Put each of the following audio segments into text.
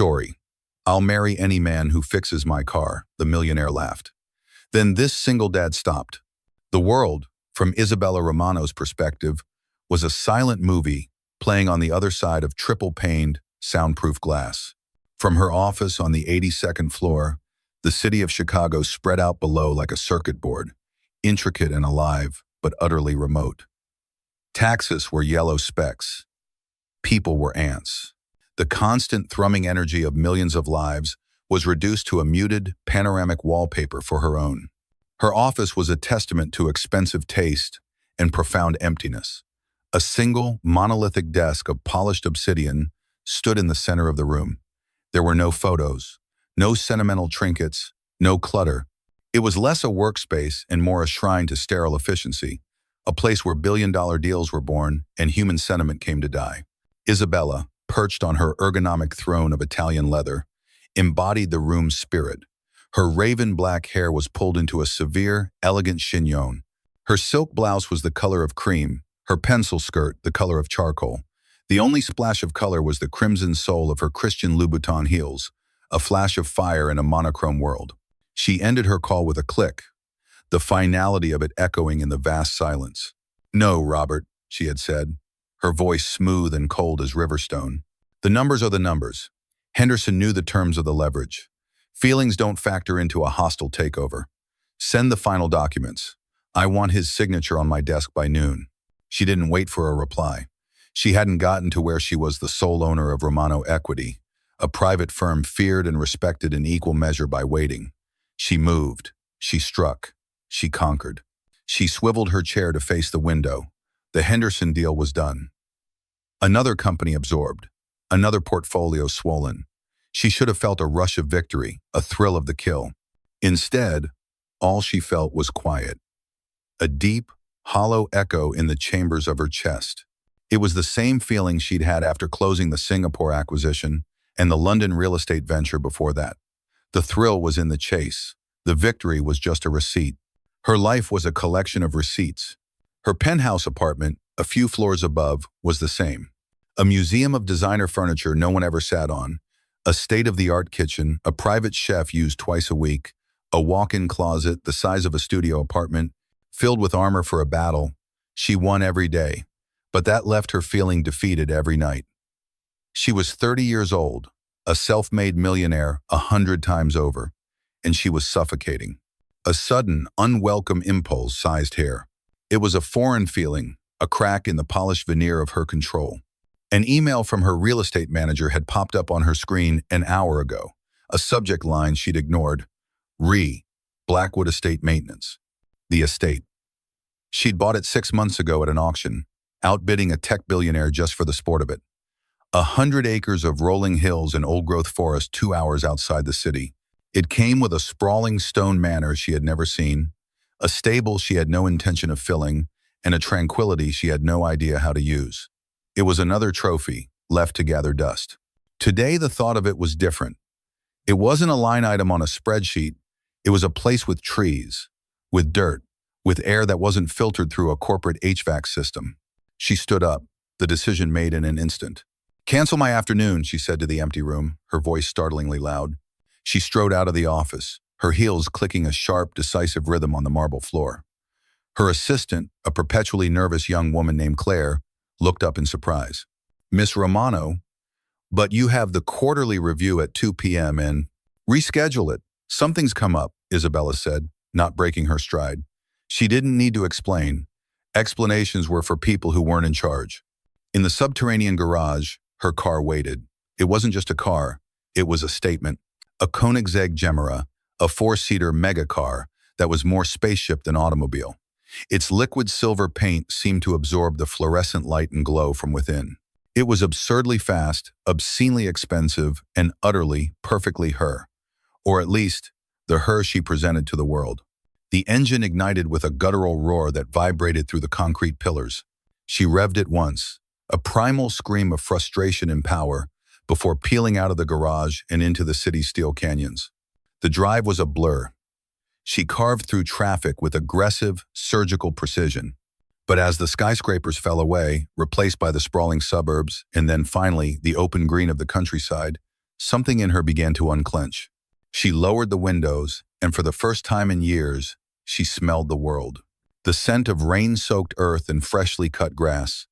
Story. I'll marry any man who fixes my car, the millionaire laughed. Then this single dad stopped. The world, from Isabella Romano's perspective, was a silent movie playing on the other side of triple-paned, soundproof glass. From her office on the 82nd floor, the city of Chicago spread out below like a circuit board, intricate and alive, but utterly remote. Taxis were yellow specks. People were ants. The constant thrumming energy of millions of lives was reduced to a muted, panoramic wallpaper for her own. Her office was a testament to expensive taste and profound emptiness. A single, monolithic desk of polished obsidian stood in the center of the room. There were no photos, no sentimental trinkets, no clutter. It was less a workspace and more a shrine to sterile efficiency, a place where billion-dollar deals were born and human sentiment came to die. Isabella, perched on her ergonomic throne of Italian leather, embodied the room's spirit. Her raven black hair was pulled into a severe, elegant chignon. Her silk blouse was the color of cream, her pencil skirt the color of charcoal. The only splash of color was the crimson sole of her Christian Louboutin heels, a flash of fire in a monochrome world. She ended her call with a click, the finality of it echoing in the vast silence. "No, Robert," she had said, her voice smooth and cold as riverstone. "The numbers are the numbers." Henderson knew the terms of the leverage. Feelings don't factor into a hostile takeover. Send the final documents. I want his signature on my desk by noon. She didn't wait for a reply. She hadn't gotten to where she was the sole owner of Romano Equity, a private firm feared and respected in equal measure by waiting. She moved. She struck. She conquered. She swiveled her chair to face the window. The Henderson deal was done. Another company absorbed. Another portfolio swollen. She should have felt a rush of victory, a thrill of the kill. Instead, all she felt was quiet. A deep, hollow echo in the chambers of her chest. It was the same feeling she'd had after closing the Singapore acquisition and the London real estate venture before that. The thrill was in the chase. The victory was just a receipt. Her life was a collection of receipts. Her penthouse apartment, a few floors above, was the same. A museum of designer furniture no one ever sat on, a state-of-the-art kitchen, a private chef used twice a week, a walk-in closet the size of a studio apartment, filled with armor for a battle. She won every day, but that left her feeling defeated every night. She was 30 years old, a self-made millionaire 100 times over, and she was suffocating. A sudden, unwelcome impulse seized her. It was a foreign feeling, a crack in the polished veneer of her control. An email from her real estate manager had popped up on her screen an hour ago, a subject line she'd ignored. Blackwood Estate Maintenance. The estate. She'd bought it 6 months ago at an auction, outbidding a tech billionaire just for the sport of it. 100 acres of rolling hills and old-growth forest 2 hours outside the city. It came with a sprawling stone manor she had never seen, a stable she had no intention of filling, and a tranquility she had no idea how to use. It was another trophy, left to gather dust. Today the thought of it was different. It wasn't a line item on a spreadsheet. It was a place with trees, with dirt, with air that wasn't filtered through a corporate HVAC system. She stood up, the decision made in an instant. "Cancel my afternoon," she said to the empty room, her voice startlingly loud. She strode out of the office, her heels clicking a sharp, decisive rhythm on the marble floor. Her assistant, a perpetually nervous young woman named Claire, looked up in surprise. "Miss Romano, but you have the quarterly review at 2 p.m. and—" "Reschedule it. Something's come up," Isabella said, not breaking her stride. She didn't need to explain. Explanations were for people who weren't in charge. In the subterranean garage, her car waited. It wasn't just a car. It was a statement. A Koenigsegg Gemera, a 4-seater megacar that was more spaceship than automobile. Its liquid silver paint seemed to absorb the fluorescent light and glow from within. It was absurdly fast, obscenely expensive, and utterly, perfectly her. Or at least, the her she presented to the world. The engine ignited with a guttural roar that vibrated through the concrete pillars. She revved it once, a primal scream of frustration and power, before peeling out of the garage and into the city's steel canyons. The drive was a blur. She carved through traffic with aggressive, surgical precision. But as the skyscrapers fell away, replaced by the sprawling suburbs, and then finally the open green of the countryside, something in her began to unclench. She lowered the windows, and for the first time in years, she smelled the world. The scent of rain-soaked earth and freshly cut grass.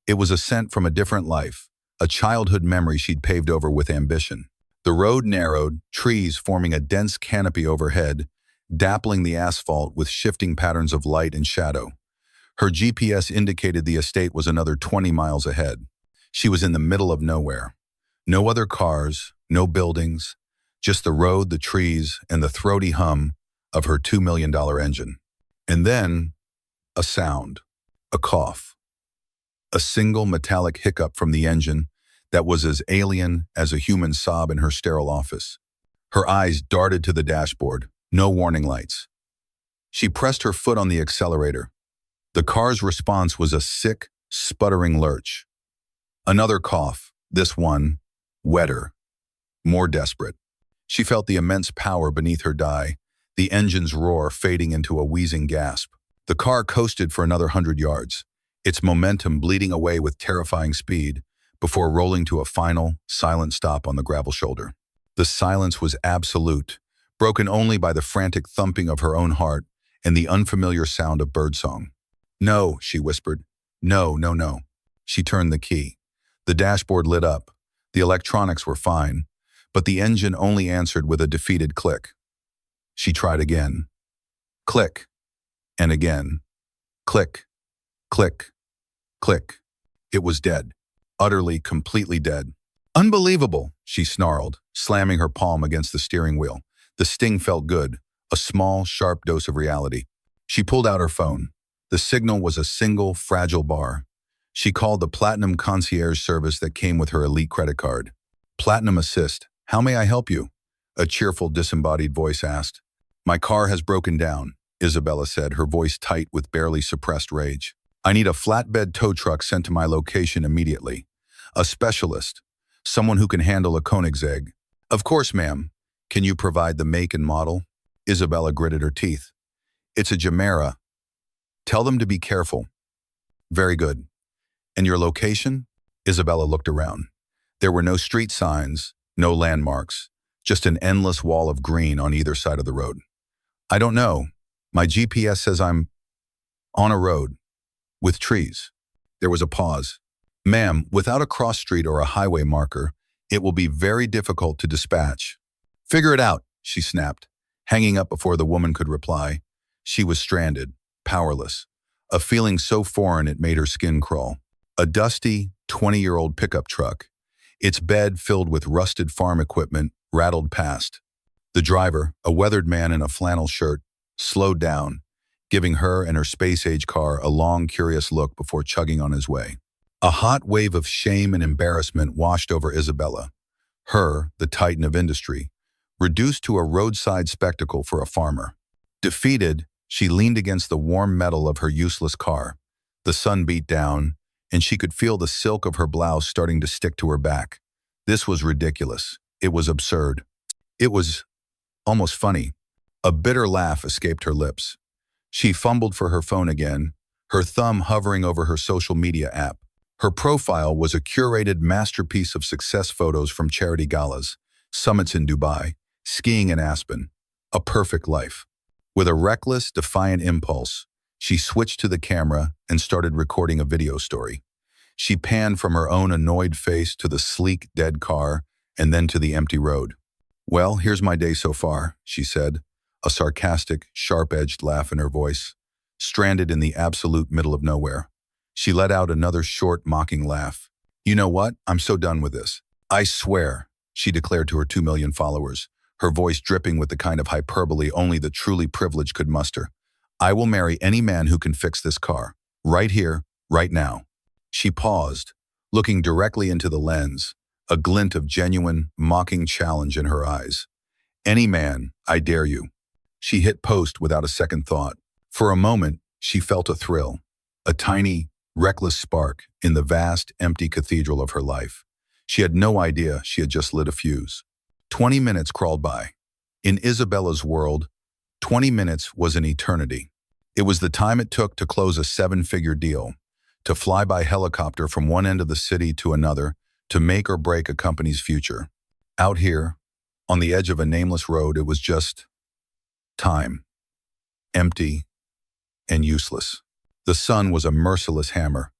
It was a scent from a different life, a childhood memory she'd paved over with ambition. The road narrowed, trees forming a dense canopy overhead, dappling the asphalt with shifting patterns of light and shadow. Her GPS indicated the estate was another 20 miles ahead. She was in the middle of nowhere. No other cars, no buildings, just the road, the trees, and the throaty hum of her $2 million engine. And then, a sound, a cough. A single metallic hiccup from the engine that was as alien as a human sob in her sterile office. Her eyes darted to the dashboard, no warning lights. She pressed her foot on the accelerator. The car's response was a sick, sputtering lurch. Another cough, this one, wetter, more desperate. She felt the immense power beneath her die, the engine's roar fading into a wheezing gasp. The car coasted for another 100 yards, its momentum bleeding away with terrifying speed, before rolling to a final, silent stop on the gravel shoulder. The silence was absolute, broken only by the frantic thumping of her own heart and the unfamiliar sound of birdsong. "No," she whispered. "No, no, no." She turned the key. The dashboard lit up. The electronics were fine, but the engine only answered with a defeated click. She tried again. Click. And again. Click. Click. Click. It was dead. Utterly, completely dead. "Unbelievable," she snarled, slamming her palm against the steering wheel. The sting felt good, a small, sharp dose of reality. She pulled out her phone. The signal was a single, fragile bar. She called the Platinum Concierge service that came with her elite credit card. "Platinum Assist, how may I help you?" a cheerful, disembodied voice asked. "My car has broken down," Isabella said, her voice tight with barely suppressed rage. "I need a flatbed tow truck sent to my location immediately. A specialist, someone who can handle a Koenigsegg." "Of course, ma'am. Can you provide the make and model?" Isabella gritted her teeth. "It's a Gemera. Tell them to be careful." "Very good. And your location?" Isabella looked around. There were no street signs, no landmarks, just an endless wall of green on either side of the road. "I don't know. My GPS says I'm on a road with trees." There was a pause. "Ma'am, without a cross street or a highway marker, it will be very difficult to dispatch." "Figure it out," she snapped, hanging up before the woman could reply. She was stranded, powerless, a feeling so foreign it made her skin crawl. A dusty, 20-year-old pickup truck, its bed filled with rusted farm equipment, rattled past. The driver, a weathered man in a flannel shirt, slowed down, giving her and her space-age car a long, curious look before chugging on his way. A hot wave of shame and embarrassment washed over Isabella. Her, the titan of industry, reduced to a roadside spectacle for a farmer. Defeated, she leaned against the warm metal of her useless car. The sun beat down, and she could feel the silk of her blouse starting to stick to her back. This was ridiculous. It was absurd. It was almost funny. A bitter laugh escaped her lips. She fumbled for her phone again, her thumb hovering over her social media app. Her profile was a curated masterpiece of success photos from charity galas, summits in Dubai, skiing in Aspen. A perfect life. With a reckless, defiant impulse, she switched to the camera and started recording a video story. She panned from her own annoyed face to the sleek, dead car and then to the empty road. "Well, here's my day so far," she said, a sarcastic, sharp-edged laugh in her voice. Stranded in the absolute middle of nowhere. She let out another short, mocking laugh. "You know what? I'm so done with this. I swear," she declared to her 2 million followers, her voice dripping with the kind of hyperbole only the truly privileged could muster. "I will marry any man who can fix this car. Right here, right now." She paused, looking directly into the lens, a glint of genuine, mocking challenge in her eyes. "Any man, I dare you." She hit post without a second thought. For a moment, she felt a thrill, a tiny, reckless spark in the vast, empty cathedral of her life. She had no idea she had just lit a fuse. 20 minutes crawled by. In Isabella's world, 20 minutes was an eternity. It was the time it took to close a 7-figure deal, to fly by helicopter from one end of the city to another, to make or break a company's future. Out here, on the edge of a nameless road, it was just time, empty and useless. The sun was a merciless hammer,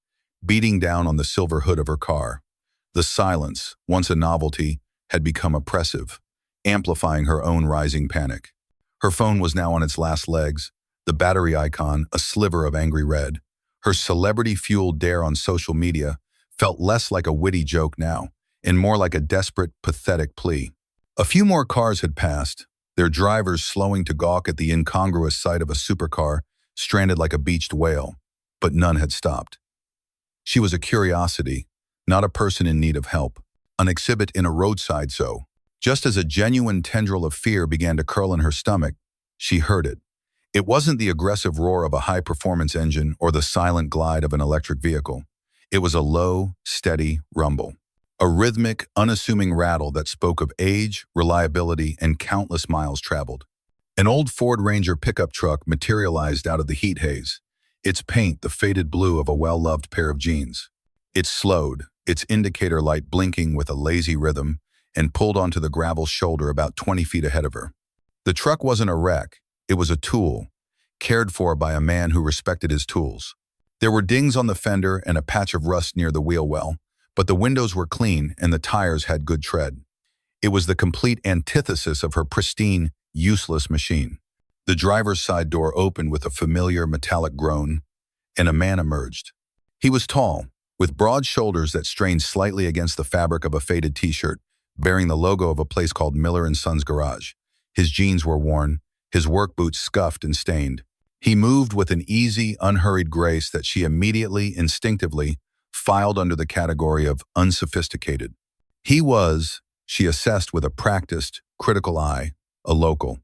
beating down on the silver hood of her car. The silence, once a novelty, had become oppressive, amplifying her own rising panic. Her phone was now on its last legs, the battery icon a sliver of angry red. Her celebrity-fueled dare on social media felt less like a witty joke now, and more like a desperate, pathetic plea. A few more cars had passed, their drivers slowing to gawk at the incongruous sight of a supercar stranded like a beached whale, but none had stopped. She was a curiosity, not a person in need of help, an exhibit in a roadside zoo. Just as a genuine tendril of fear began to curl in her stomach, she heard it. It wasn't the aggressive roar of a high-performance engine or the silent glide of an electric vehicle. It was a low, steady rumble. A rhythmic, unassuming rattle that spoke of age, reliability, and countless miles traveled. An old Ford Ranger pickup truck materialized out of the heat haze, its paint the faded blue of a well-loved pair of jeans. It slowed, its indicator light blinking with a lazy rhythm, and pulled onto the gravel shoulder about 20 feet ahead of her. The truck wasn't a wreck, it was a tool, cared for by a man who respected his tools. There were dings on the fender and a patch of rust near the wheel well, but the windows were clean and the tires had good tread. It was the complete antithesis of her pristine, useless machine. The driver's side door opened with a familiar metallic groan, and a man emerged. He was tall, with broad shoulders that strained slightly against the fabric of a faded t-shirt, bearing the logo of a place called Miller & Sons Garage. His jeans were worn, his work boots scuffed and stained. He moved with an easy, unhurried grace that she immediately, instinctively, filed under the category of unsophisticated. He was, she assessed with a practiced, critical eye, a local.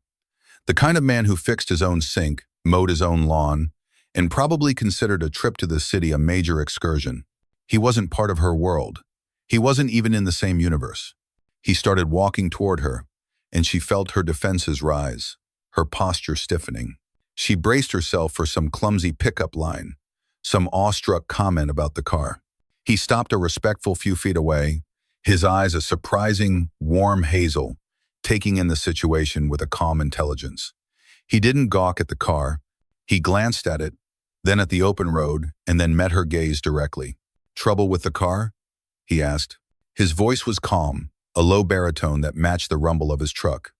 The kind of man who fixed his own sink, mowed his own lawn, and probably considered a trip to the city a major excursion. He wasn't part of her world. He wasn't even in the same universe. He started walking toward her, and she felt her defenses rise, her posture stiffening. She braced herself for some clumsy pickup line, some awestruck comment about the car. He stopped a respectful few feet away, his eyes a surprising, warm hazel, taking in the situation with a calm intelligence. He didn't gawk at the car. He glanced at it, then at the open road, and then met her gaze directly. "Trouble with the car?" he asked. His voice was calm, a low baritone that matched the rumble of his truck.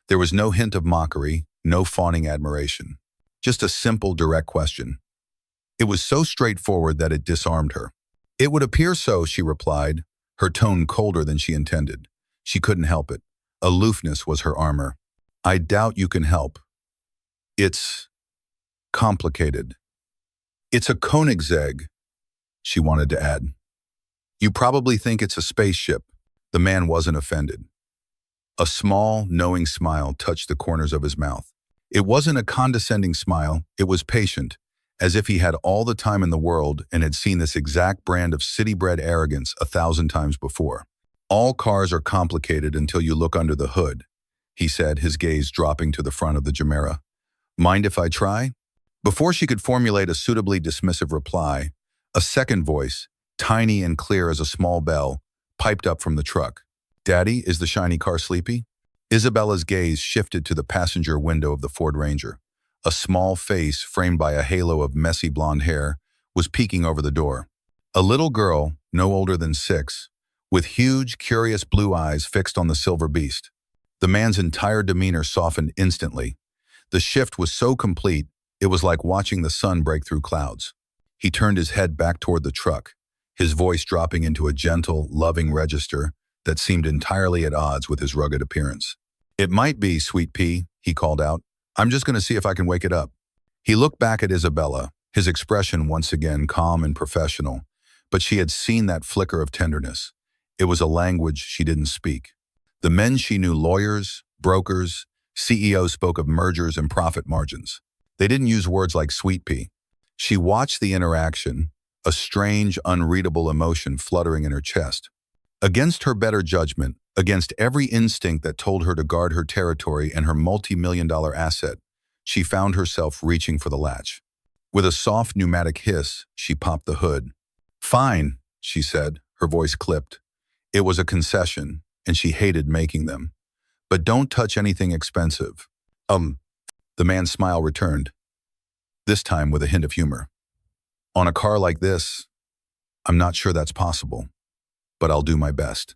There was no hint of mockery, no fawning admiration. Just a simple, direct question. It was so straightforward that it disarmed her. "It would appear so," she replied, her tone colder than she intended. She couldn't help it. Aloofness was her armor. "I doubt you can help. It's complicated. It's a Koenigsegg," she wanted to add. "You probably think it's a spaceship." The man wasn't offended. A small, knowing smile touched the corners of his mouth. It wasn't a condescending smile, it was patient, as if he had all the time in the world and had seen this exact brand of city-bred arrogance 1,000 times before. "All cars are complicated until you look under the hood," he said, his gaze dropping to the front of the Gemera. "Mind if I try?" Before she could formulate a suitably dismissive reply, a second voice, tiny and clear as a small bell, piped up from the truck. "Daddy, is the shiny car sleepy?" Isabella's gaze shifted to the passenger window of the Ford Ranger. A small face, framed by a halo of messy blonde hair, was peeking over the door. A little girl, no older than 6, with huge, curious blue eyes fixed on the silver beast. The man's entire demeanor softened instantly. The shift was so complete, it was like watching the sun break through clouds. He turned his head back toward the truck, his voice dropping into a gentle, loving register that seemed entirely at odds with his rugged appearance. "It might be, sweet pea," he called out. "I'm just going to see if I can wake it up." He looked back at Isabella, his expression once again calm and professional, but she had seen that flicker of tenderness. It was a language she didn't speak. The men she knew, lawyers, brokers, CEOs, spoke of mergers and profit margins. They didn't use words like sweet pea. She watched the interaction, a strange, unreadable emotion fluttering in her chest. Against her better judgment, against every instinct that told her to guard her territory and her multi-million-dollar asset, she found herself reaching for the latch. With a soft pneumatic hiss, she popped the hood. "Fine," she said, her voice clipped. It was a concession, and she hated making them. But don't touch anything expensive. The man's smile returned, this time with a hint of humor. On a car like this, I'm not sure that's possible, but I'll do my best.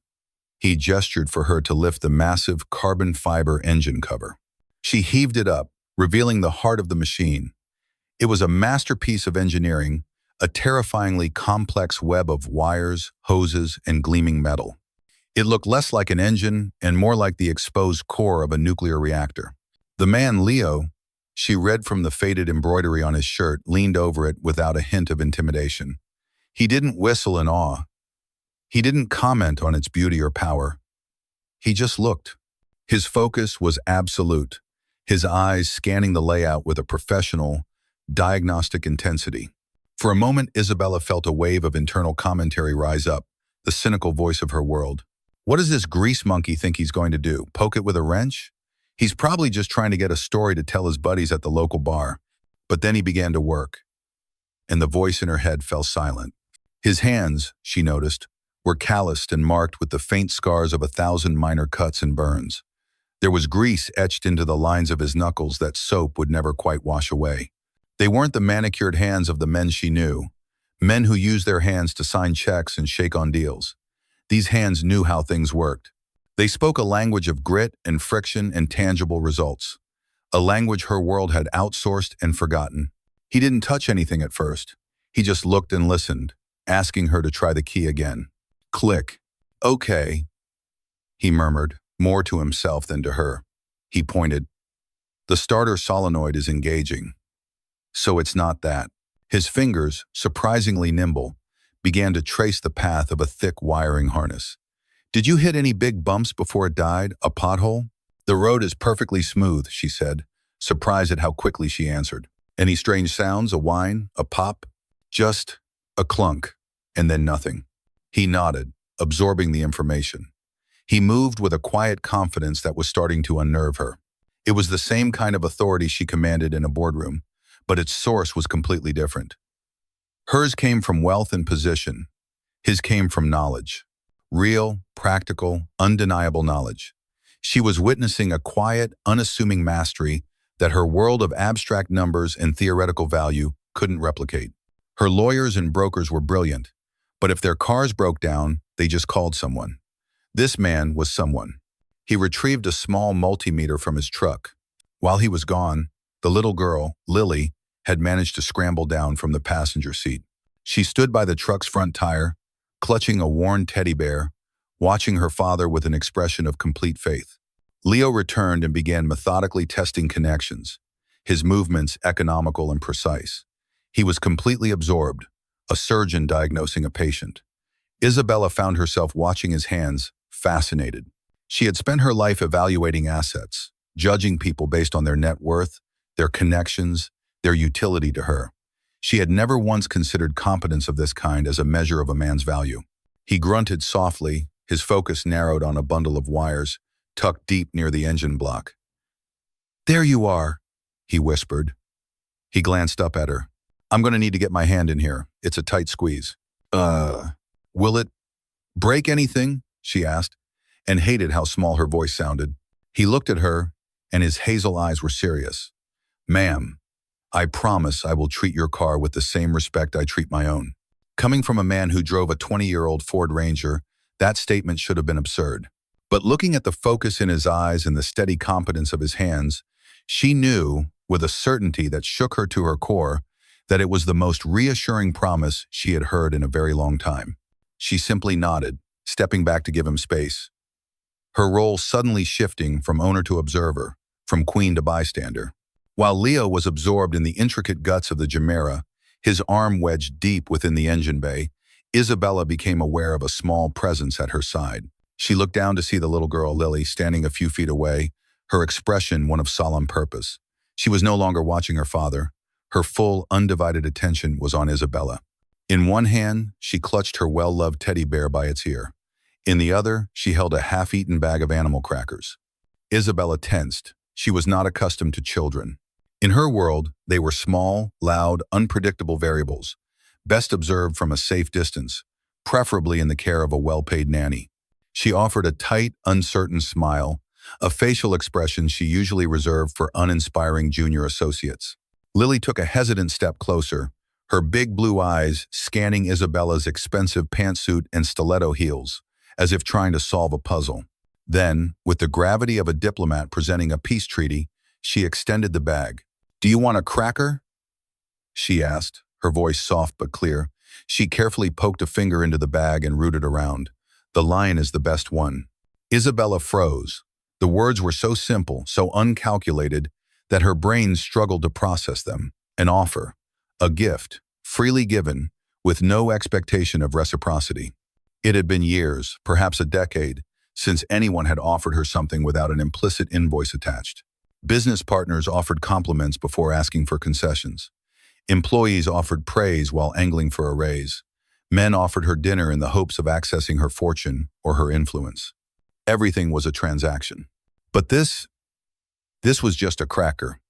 He gestured for her to lift the massive carbon fiber engine cover. She heaved it up, revealing the heart of the machine. It was a masterpiece of engineering, a terrifyingly complex web of wires, hoses, and gleaming metal. It looked less like an engine and more like the exposed core of a nuclear reactor. The man, Leo, she read from the faded embroidery on his shirt, leaned over it without a hint of intimidation. He didn't whistle in awe. He didn't comment on its beauty or power. He just looked. His focus was absolute, his eyes scanning the layout with a professional, diagnostic intensity. For a moment, Isabella felt a wave of internal commentary rise up, the cynical voice of her world. What does this grease monkey think he's going to do? Poke it with a wrench? He's probably just trying to get a story to tell his buddies at the local bar. But then he began to work, and the voice in her head fell silent. His hands, she noticed, were calloused and marked with the faint scars of 1,000 minor cuts and burns. There was grease etched into the lines of his knuckles that soap would never quite wash away. They weren't the manicured hands of the men she knew, men who used their hands to sign checks and shake on deals. These hands knew how things worked. They spoke a language of grit and friction and tangible results, a language her world had outsourced and forgotten. He didn't touch anything at first. He just looked and listened, asking her to try the key again. Click. Okay, he murmured, more to himself than to her. He pointed. The starter solenoid is engaging. So it's not that. His fingers, surprisingly nimble, began to trace the path of a thick wiring harness. Did you hit any big bumps before it died? A pothole? The road is perfectly smooth, she said, surprised at how quickly she answered. Any strange sounds? A whine? A pop? Just a clunk, and then nothing. He nodded, absorbing the information. He moved with a quiet confidence that was starting to unnerve her. It was the same kind of authority she commanded in a boardroom, but its source was completely different. Hers came from wealth and position. His came from knowledge. Real, practical, undeniable knowledge. She was witnessing a quiet, unassuming mastery that her world of abstract numbers and theoretical value couldn't replicate. Her lawyers and brokers were brilliant, but if their cars broke down, they just called someone. This man was someone. He retrieved a small multimeter from his truck. While he was gone, the little girl, Lily, had managed to scramble down from the passenger seat. She stood by the truck's front tire, clutching a worn teddy bear, watching her father with an expression of complete faith. Leo returned and began methodically testing connections, his movements economical and precise. He was completely absorbed, a surgeon diagnosing a patient. Isabella found herself watching his hands, fascinated. She had spent her life evaluating assets, judging people based on their net worth, their connections, their utility to her. She had never once considered competence of this kind as a measure of a man's value. He grunted softly, his focus narrowed on a bundle of wires, tucked deep near the engine block. "There you are," he whispered. He glanced up at her. "I'm going to need to get my hand in here. It's a tight squeeze." Will it break anything?" she asked, and hated how small her voice sounded. He looked at her, and his hazel eyes were serious. "Ma'am, I promise I will treat your car with the same respect I treat my own." Coming from a man who drove a 20-year-old Ford Ranger, that statement should have been absurd. But looking at the focus in his eyes and the steady competence of his hands, she knew, with a certainty that shook her to her core, that it was the most reassuring promise she had heard in a very long time. She simply nodded, stepping back to give him space. Her role suddenly shifting from owner to observer, from queen to bystander. While Leo was absorbed in the intricate guts of the Chimera, his arm wedged deep within the engine bay, Isabella became aware of a small presence at her side. She looked down to see the little girl, Lily, standing a few feet away, her expression one of solemn purpose. She was no longer watching her father. Her full, undivided attention was on Isabella. In one hand, she clutched her well-loved teddy bear by its ear. In the other, she held a half-eaten bag of animal crackers. Isabella tensed. She was not accustomed to children. In her world, they were small, loud, unpredictable variables, best observed from a safe distance, preferably in the care of a well-paid nanny. She offered a tight, uncertain smile, a facial expression she usually reserved for uninspiring junior associates. Lily took a hesitant step closer, her big blue eyes scanning Isabella's expensive pantsuit and stiletto heels, as if trying to solve a puzzle. Then, with the gravity of a diplomat presenting a peace treaty, she extended the bag. "Do you want a cracker?" she asked, her voice soft but clear. She carefully poked a finger into the bag and rooted around. "The lion is the best one." Isabella froze. The words were so simple, so uncalculated, that her brain struggled to process them. An offer. A gift, freely given, with no expectation of reciprocity. It had been years, perhaps a decade, since anyone had offered her something without an implicit invoice attached. Business partners offered compliments before asking for concessions. Employees offered praise while angling for a raise. Men offered her dinner in the hopes of accessing her fortune or her influence. Everything was a transaction. But this was just a cracker.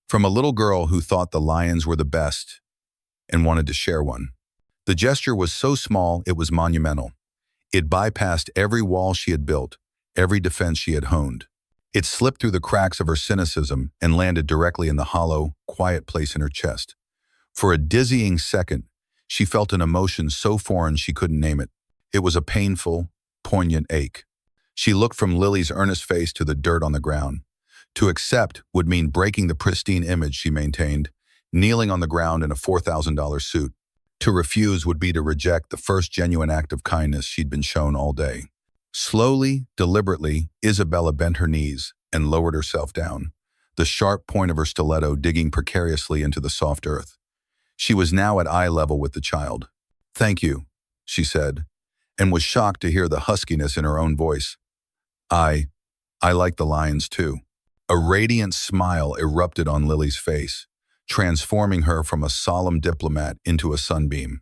From a little girl who thought the lions were the best and wanted to share one. The gesture was so small it was monumental. It bypassed every wall she had built, every defense she had honed. It slipped through the cracks of her cynicism and landed directly in the hollow, quiet place in her chest. For a dizzying second, she felt an emotion so foreign she couldn't name it. It was a painful, poignant ache. She looked from Lily's earnest face to the dirt on the ground. To accept would mean breaking the pristine image she maintained, kneeling on the ground in a $4,000 suit. To refuse would be to reject the first genuine act of kindness she'd been shown all day. Slowly, deliberately, Isabella bent her knees and lowered herself down, the sharp point of her stiletto digging precariously into the soft earth. She was now at eye level with the child. "Thank you," she said, and was shocked to hear the huskiness in her own voice. I like the lions too." A radiant smile erupted on Lily's face, transforming her from a solemn diplomat into a sunbeam.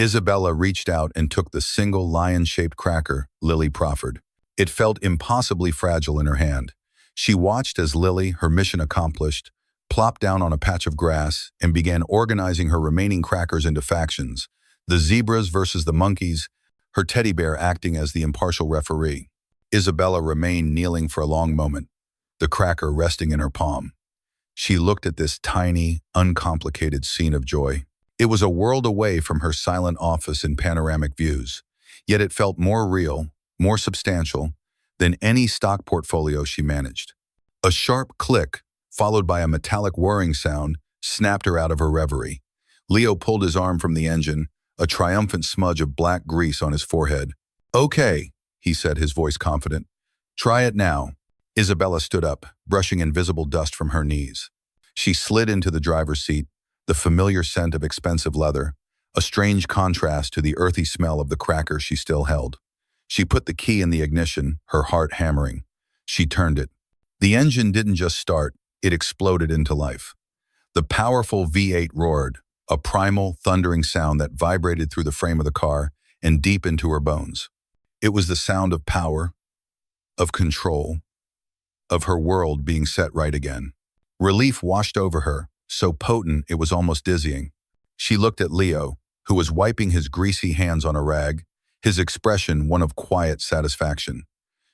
Isabella reached out and took the single lion-shaped cracker Lily proffered. It felt impossibly fragile in her hand. She watched as Lily, her mission accomplished, plopped down on a patch of grass and began organizing her remaining crackers into factions, the zebras versus the monkeys, her teddy bear acting as the impartial referee. Isabella remained kneeling for a long moment, the cracker resting in her palm. She looked at this tiny, uncomplicated scene of joy. It was a world away from her silent office and panoramic views, yet it felt more real, more substantial than any stock portfolio she managed. A sharp click, followed by a metallic whirring sound, snapped her out of her reverie. Leo pulled his arm from the engine, a triumphant smudge of black grease on his forehead. "Okay," he said, his voice confident. "Try it now." Isabella stood up, brushing invisible dust from her knees. She slid into the driver's seat, the familiar scent of expensive leather, a strange contrast to the earthy smell of the cracker she still held. She put the key in the ignition, her heart hammering. She turned it. The engine didn't just start, it exploded into life. The powerful V8 roared, a primal, thundering sound that vibrated through the frame of the car and deep into her bones. It was the sound of power, of control, of her world being set right again. Relief washed over her, so potent it was almost dizzying. She looked at Leo, who was wiping his greasy hands on a rag, his expression one of quiet satisfaction.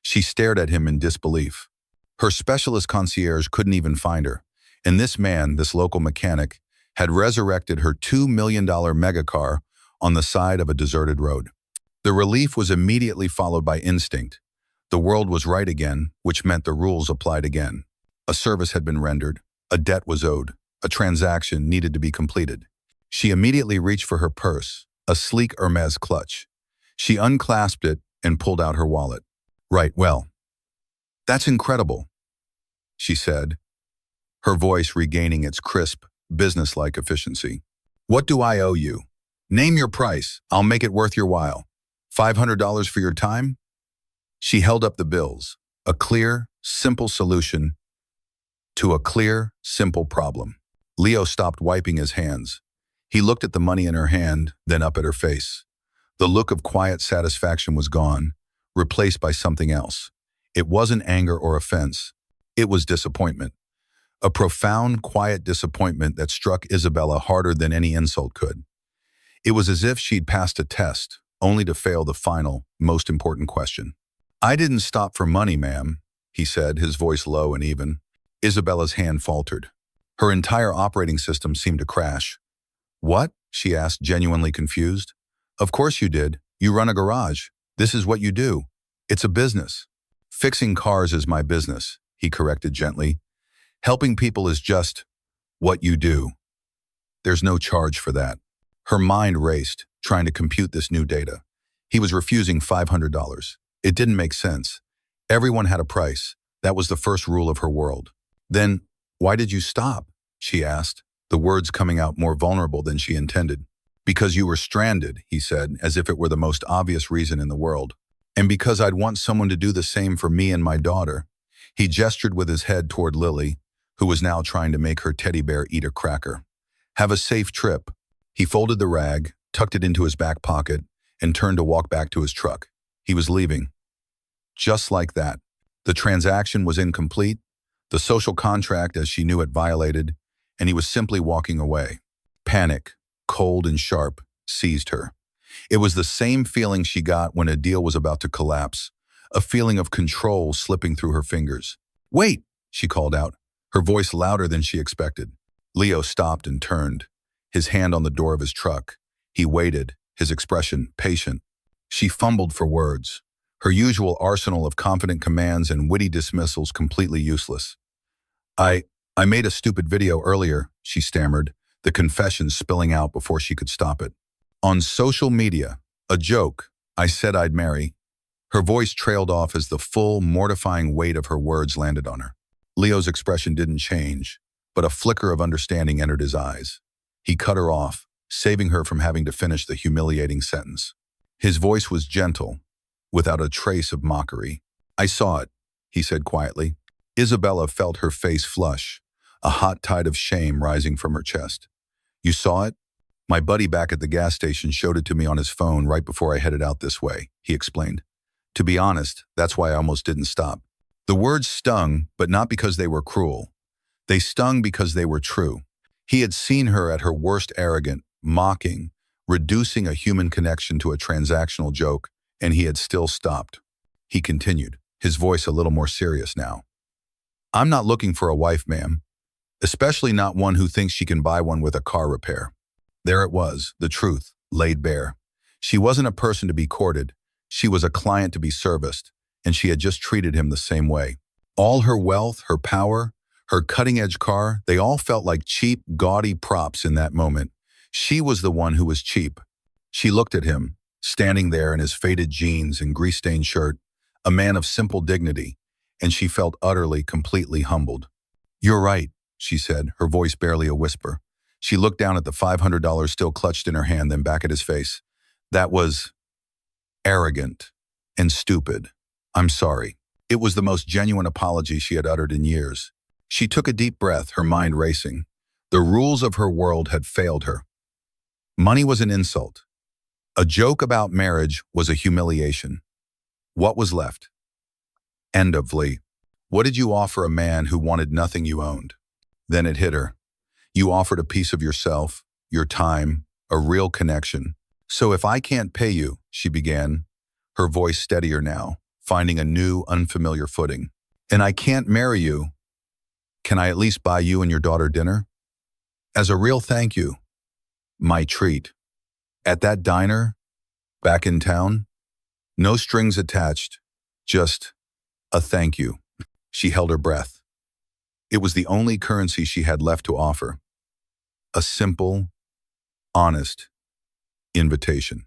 She stared at him in disbelief. Her specialist concierge couldn't even find her, and this man, this local mechanic, had resurrected her $2 million megacar on the side of a deserted road. The relief was immediately followed by instinct. The world was right again, which meant the rules applied again. A service had been rendered, a debt was owed, a transaction needed to be completed. She immediately reached for her purse, a sleek Hermes clutch. She unclasped it and pulled out her wallet. "Right, well, that's incredible," she said, her voice regaining its crisp, businesslike efficiency. "What do I owe you? Name your price. I'll make it worth your while. $500 for your time?" She held up the bills, a clear, simple solution to a clear, simple problem. Leo stopped wiping his hands. He looked at the money in her hand, then up at her face. The look of quiet satisfaction was gone, replaced by something else. It wasn't anger or offense. It was disappointment. A profound, quiet disappointment that struck Isabella harder than any insult could. It was as if she'd passed a test, only to fail the final, most important question. I didn't stop for money, ma'am, he said, his voice low and even. Isabella's hand faltered. Her entire operating system seemed to crash. What? She asked, genuinely confused. Of course you did. You run a garage. This is what you do. It's a business. Fixing cars is my business, he corrected gently. Helping people is just what you do. There's no charge for that. Her mind raced, trying to compute this new data. He was refusing $500. It didn't make sense. Everyone had a price. That was the first rule of her world. Then, why did you stop? She asked, the words coming out more vulnerable than she intended. Because you were stranded, he said, as if it were the most obvious reason in the world. And because I'd want someone to do the same for me and my daughter. He gestured with his head toward Lily, who was now trying to make her teddy bear eat a cracker. Have a safe trip. He folded the rag, tucked it into his back pocket, and turned to walk back to his truck. He was leaving. Just like that. The transaction was incomplete, the social contract as she knew it violated, and he was simply walking away. Panic, cold and sharp, seized her. It was the same feeling she got when a deal was about to collapse, a feeling of control slipping through her fingers. Wait, she called out, her voice louder than she expected. Leo stopped and turned, his hand on the door of his truck. He waited, his expression patient. She fumbled for words, her usual arsenal of confident commands and witty dismissals completely useless. I made a stupid video earlier, she stammered, the confession spilling out before she could stop it. On social media, a joke, I said I'd marry. Her voice trailed off as the full, mortifying weight of her words landed on her. Leo's expression didn't change, but a flicker of understanding entered his eyes. He cut her off, saving her from having to finish the humiliating sentence. His voice was gentle, without a trace of mockery. I saw it, he said quietly. Isabella felt her face flush, a hot tide of shame rising from her chest. You saw it? My buddy back at the gas station showed it to me on his phone right before I headed out this way, he explained. To be honest, that's why I almost didn't stop. The words stung, but not because they were cruel. They stung because they were true. He had seen her at her worst arrogant, mocking, reducing a human connection to a transactional joke, and he had still stopped. He continued, his voice a little more serious now. I'm not looking for a wife, ma'am, especially not one who thinks she can buy one with a car repair. There it was, the truth, laid bare. She wasn't a person to be courted. She was a client to be serviced, and she had just treated him the same way. All her wealth, her power, her cutting-edge car, they all felt like cheap, gaudy props in that moment. She was the one who was cheap. She looked at him, standing there in his faded jeans and grease-stained shirt, a man of simple dignity, and she felt utterly, completely humbled. You're right, she said, her voice barely a whisper. She looked down at the $500 still clutched in her hand, then back at his face. That was arrogant and stupid. I'm sorry. It was the most genuine apology she had uttered in years. She took a deep breath, her mind racing. The rules of her world had failed her. Money was an insult. A joke about marriage was a humiliation. What was left? End of Lee. What did you offer a man who wanted nothing you owned? Then it hit her. You offered a piece of yourself, your time, a real connection. So if I can't pay you, she began, her voice steadier now, finding a new, unfamiliar footing. And I can't marry you. Can I at least buy you and your daughter dinner? As a real thank you. My treat. At that diner, back in town, no strings attached, just a thank you. She held her breath. It was the only currency she had left to offer. A simple, honest invitation.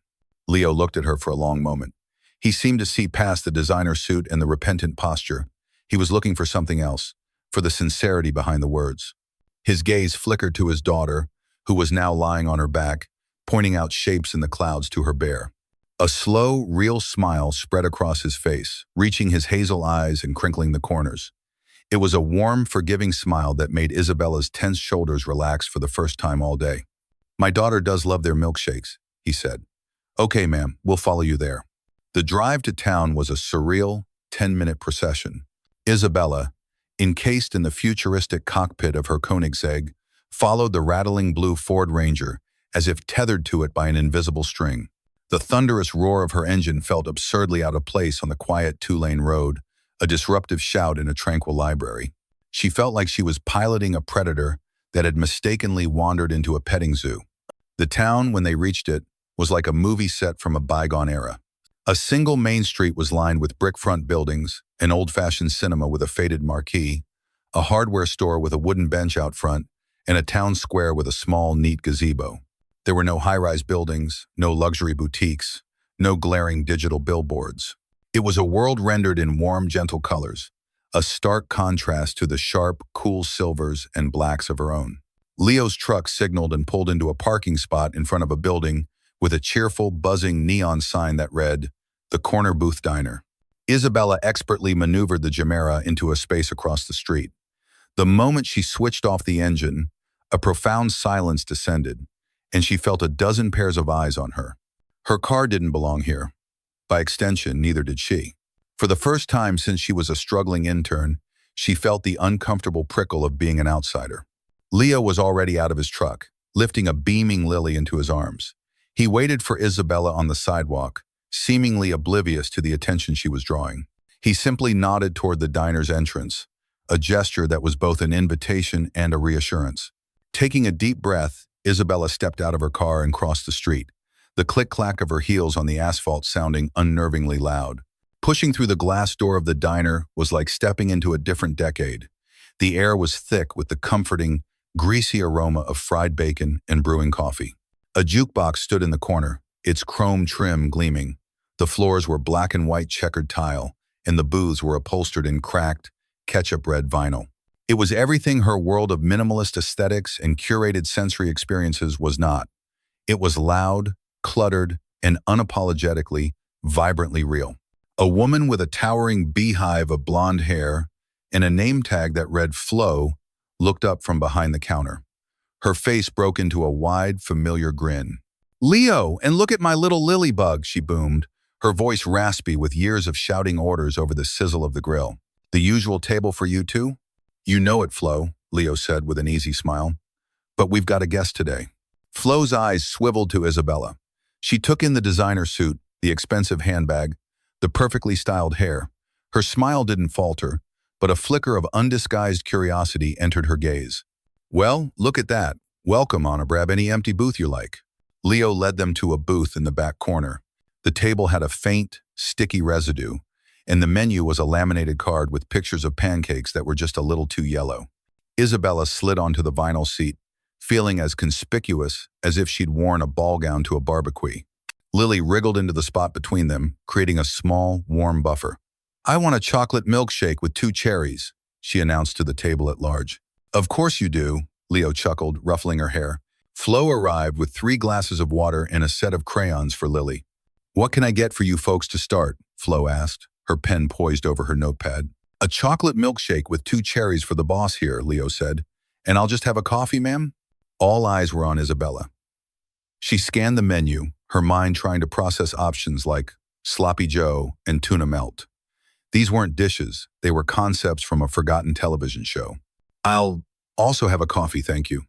Leo looked at her for a long moment. He seemed to see past the designer suit and the repentant posture. He was looking for something else, for the sincerity behind the words. His gaze flickered to his daughter, who was now lying on her back, pointing out shapes in the clouds to her bear. A slow, real smile spread across his face, reaching his hazel eyes and crinkling the corners. It was a warm, forgiving smile that made Isabella's tense shoulders relax for the first time all day. My daughter does love their milkshakes, he said. Okay, ma'am, we'll follow you there. The drive to town was a surreal, 10-minute procession. Isabella, encased in the futuristic cockpit of her Koenigsegg, followed the rattling blue Ford Ranger as if tethered to it by an invisible string. The thunderous roar of her engine felt absurdly out of place on the quiet two-lane road, a disruptive shout in a tranquil library. She felt like she was piloting a predator that had mistakenly wandered into a petting zoo. The town, when they reached it, was like a movie set from a bygone era. A single main street was lined with brick-front buildings, an old-fashioned cinema with a faded marquee, a hardware store with a wooden bench out front, and a town square with a small, neat gazebo. There were no high-rise buildings, no luxury boutiques, no glaring digital billboards. It was a world rendered in warm, gentle colors, a stark contrast to the sharp, cool silvers and blacks of her own. Leo's truck signaled and pulled into a parking spot in front of a building with a cheerful, buzzing neon sign that read, "The Corner Booth Diner." Isabella expertly maneuvered the Gemera into a space across the street. The moment she switched off the engine, a profound silence descended, and she felt a dozen pairs of eyes on her. Her car didn't belong here. By extension, neither did she. For the first time since she was a struggling intern, she felt the uncomfortable prickle of being an outsider. Leo was already out of his truck, lifting a beaming Lily into his arms. He waited for Isabella on the sidewalk, seemingly oblivious to the attention she was drawing. He simply nodded toward the diner's entrance, a gesture that was both an invitation and a reassurance. Taking a deep breath, Isabella stepped out of her car and crossed the street, the click-clack of her heels on the asphalt sounding unnervingly loud. Pushing through the glass door of the diner was like stepping into a different decade. The air was thick with the comforting, greasy aroma of fried bacon and brewing coffee. A jukebox stood in the corner, its chrome trim gleaming. The floors were black and white checkered tile, and the booths were upholstered in cracked, ketchup-red vinyl. It was everything her world of minimalist aesthetics and curated sensory experiences was not. It was loud, cluttered, and unapologetically, vibrantly real. A woman with a towering beehive of blonde hair and a name tag that read Flo looked up from behind the counter. Her face broke into a wide, familiar grin. "Leo, and look at my little lily bug," she boomed, her voice raspy with years of shouting orders over the sizzle of the grill. "The usual table for you two?" "You know it, Flo," Leo said with an easy smile. "But we've got a guest today." Flo's eyes swiveled to Isabella. She took in the designer suit, the expensive handbag, the perfectly styled hair. Her smile didn't falter, but a flicker of undisguised curiosity entered her gaze. "Well, look at that. Welcome, Anna. Grab any empty booth you like." Leo led them to a booth in the back corner. The table had a faint, sticky residue, and the menu was a laminated card with pictures of pancakes that were just a little too yellow. Isabella slid onto the vinyl seat, feeling as conspicuous as if she'd worn a ball gown to a barbecue. Lily wriggled into the spot between them, creating a small, warm buffer. "I want a chocolate milkshake with 2 cherries, she announced to the table at large. "Of course you do," Leo chuckled, ruffling her hair. Flo arrived with 3 glasses of water and a set of crayons for Lily. "What can I get for you folks to start?" Flo asked, her pen poised over her notepad. "A chocolate milkshake with 2 cherries for the boss here," Leo said. "And I'll just have a coffee, ma'am?" All eyes were on Isabella. She scanned the menu, her mind trying to process options like sloppy joe and tuna melt. These weren't dishes, they were concepts from a forgotten television show. "I'll also have a coffee, thank you."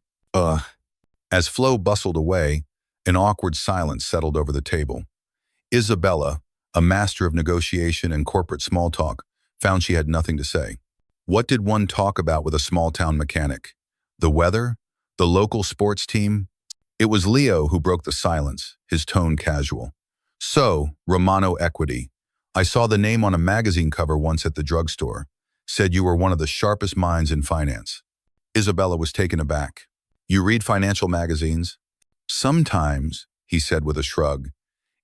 As Flo bustled away, an awkward silence settled over the table. Isabella, a master of negotiation and corporate small talk, found she had nothing to say. What did one talk about with a small-town mechanic? The weather? The local sports team? It was Leo who broke the silence, his tone casual. "So, Romano Equity. I saw the name on a magazine cover once at the drugstore. Said you were one of the sharpest minds in finance." Isabella was taken aback. "You read financial magazines?" "Sometimes," he said with a shrug.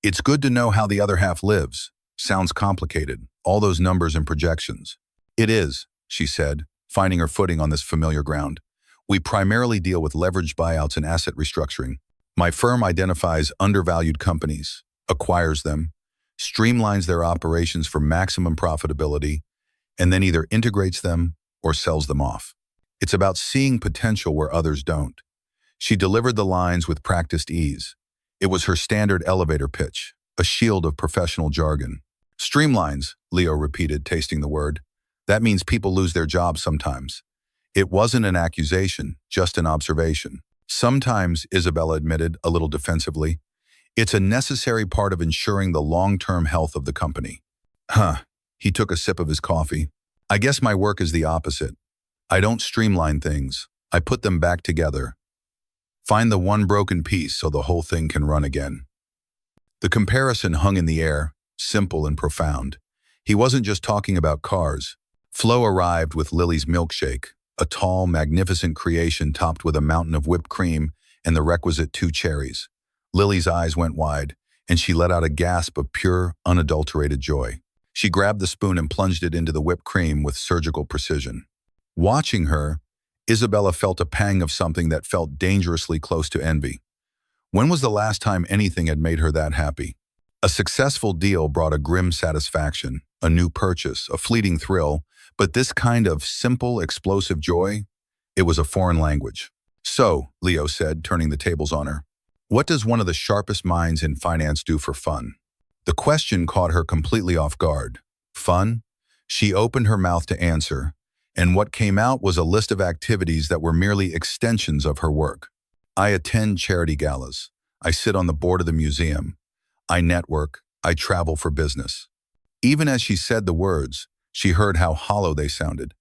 "It's good to know how the other half lives. Sounds complicated, all those numbers and projections." "It is," she said, finding her footing on this familiar ground. "We primarily deal with leveraged buyouts and asset restructuring. My firm identifies undervalued companies, acquires them, streamlines their operations for maximum profitability, and then either integrates them or sells them off. It's about seeing potential where others don't." She delivered the lines with practiced ease. It was her standard elevator pitch, a shield of professional jargon. "Streamlines," Leo repeated, tasting the word. "That means people lose their jobs sometimes." It wasn't an accusation, just an observation. "Sometimes," Isabella admitted, a little defensively. It's a necessary part of ensuring the long-term health of the company. Huh. He took a sip of his coffee. I guess my work is the opposite. I don't streamline things. I put them back together. Find the one broken piece so the whole thing can run again. The comparison hung in the air, simple and profound. He wasn't just talking about cars. Flo arrived with Lily's milkshake, a tall, magnificent creation topped with a mountain of whipped cream and the requisite 2 cherries. Lily's eyes went wide, and she let out a gasp of pure, unadulterated joy. She grabbed the spoon and plunged it into the whipped cream with surgical precision. Watching her, Isabella felt a pang of something that felt dangerously close to envy. When was the last time anything had made her that happy? A successful deal brought a grim satisfaction, a new purchase, a fleeting thrill, but this kind of simple, explosive joy, it was a foreign language. So, Leo said, turning the tables on her, what does one of the sharpest minds in finance do for fun? The question caught her completely off guard. Fun? She opened her mouth to answer, and what came out was a list of activities that were merely extensions of her work. I attend charity galas. I sit on the board of the museum. I network. I travel for business. Even as she said the words, she heard how hollow they sounded.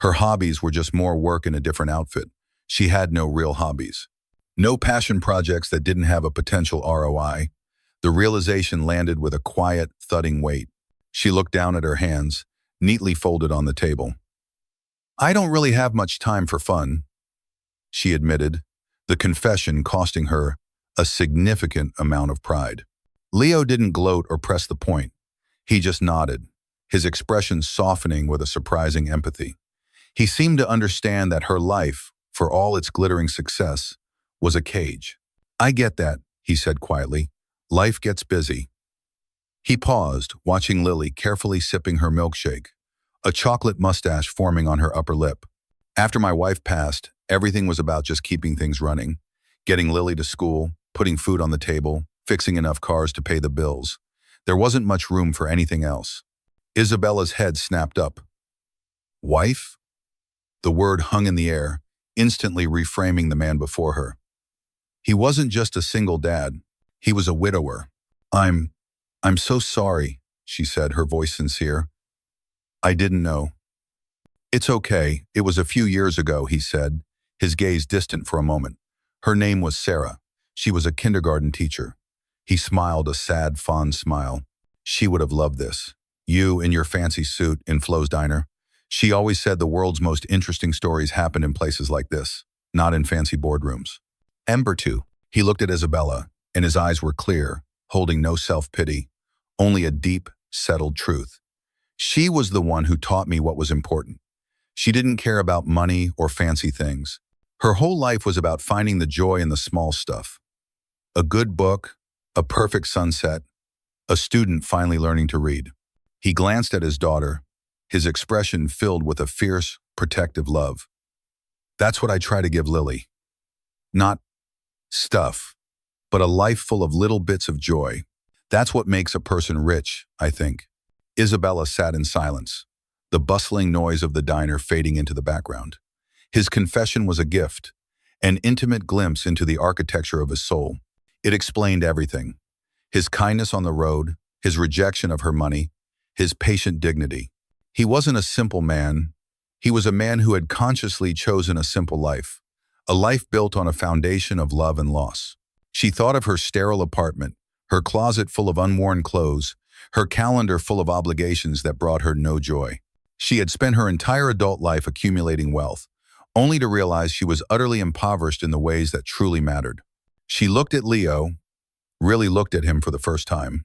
Her hobbies were just more work in a different outfit. She had no real hobbies. No passion projects that didn't have a potential ROI. The realization landed with a quiet, thudding weight. She looked down at her hands, neatly folded on the table. I don't really have much time for fun, she admitted, the confession costing her a significant amount of pride. Leo didn't gloat or press the point. He just nodded, his expression softening with a surprising empathy. He seemed to understand that her life, for all its glittering success, was a cage. I get that, he said quietly. Life gets busy. He paused, watching Lily carefully sipping her milkshake, a chocolate mustache forming on her upper lip. After my wife passed, everything was about just keeping things running, getting Lily to school, putting food on the table, fixing enough cars to pay the bills. There wasn't much room for anything else. Isabella's head snapped up. Wife? The word hung in the air, instantly reframing the man before her. He wasn't just a single dad. He was a widower. I'm so sorry, she said, her voice sincere. I didn't know. It's okay. It was a few years ago, he said, his gaze distant for a moment. Her name was Sarah. She was a kindergarten teacher. He smiled a sad, fond smile. She would have loved this. You in your fancy suit in Flo's diner. She always said the world's most interesting stories happen in places like this, not in fancy boardrooms. Ember too. He looked at Isabella, and his eyes were clear, holding no self-pity, only a deep, settled truth. She was the one who taught me what was important. She didn't care about money or fancy things. Her whole life was about finding the joy in the small stuff. A good book, a perfect sunset, a student finally learning to read. He glanced at his daughter, his expression filled with a fierce, protective love. That's what I try to give Lily. Not stuff, but a life full of little bits of joy. That's what makes a person rich, I think. Isabella sat in silence, the bustling noise of the diner fading into the background. His confession was a gift, an intimate glimpse into the architecture of his soul. It explained everything. His kindness on the road, his rejection of her money, his patient dignity. He wasn't a simple man. He was a man who had consciously chosen a simple life, a life built on a foundation of love and loss. She thought of her sterile apartment, her closet full of unworn clothes, her calendar full of obligations that brought her no joy. She had spent her entire adult life accumulating wealth, only to realize she was utterly impoverished in the ways that truly mattered. She looked at Leo, really looked at him for the first time.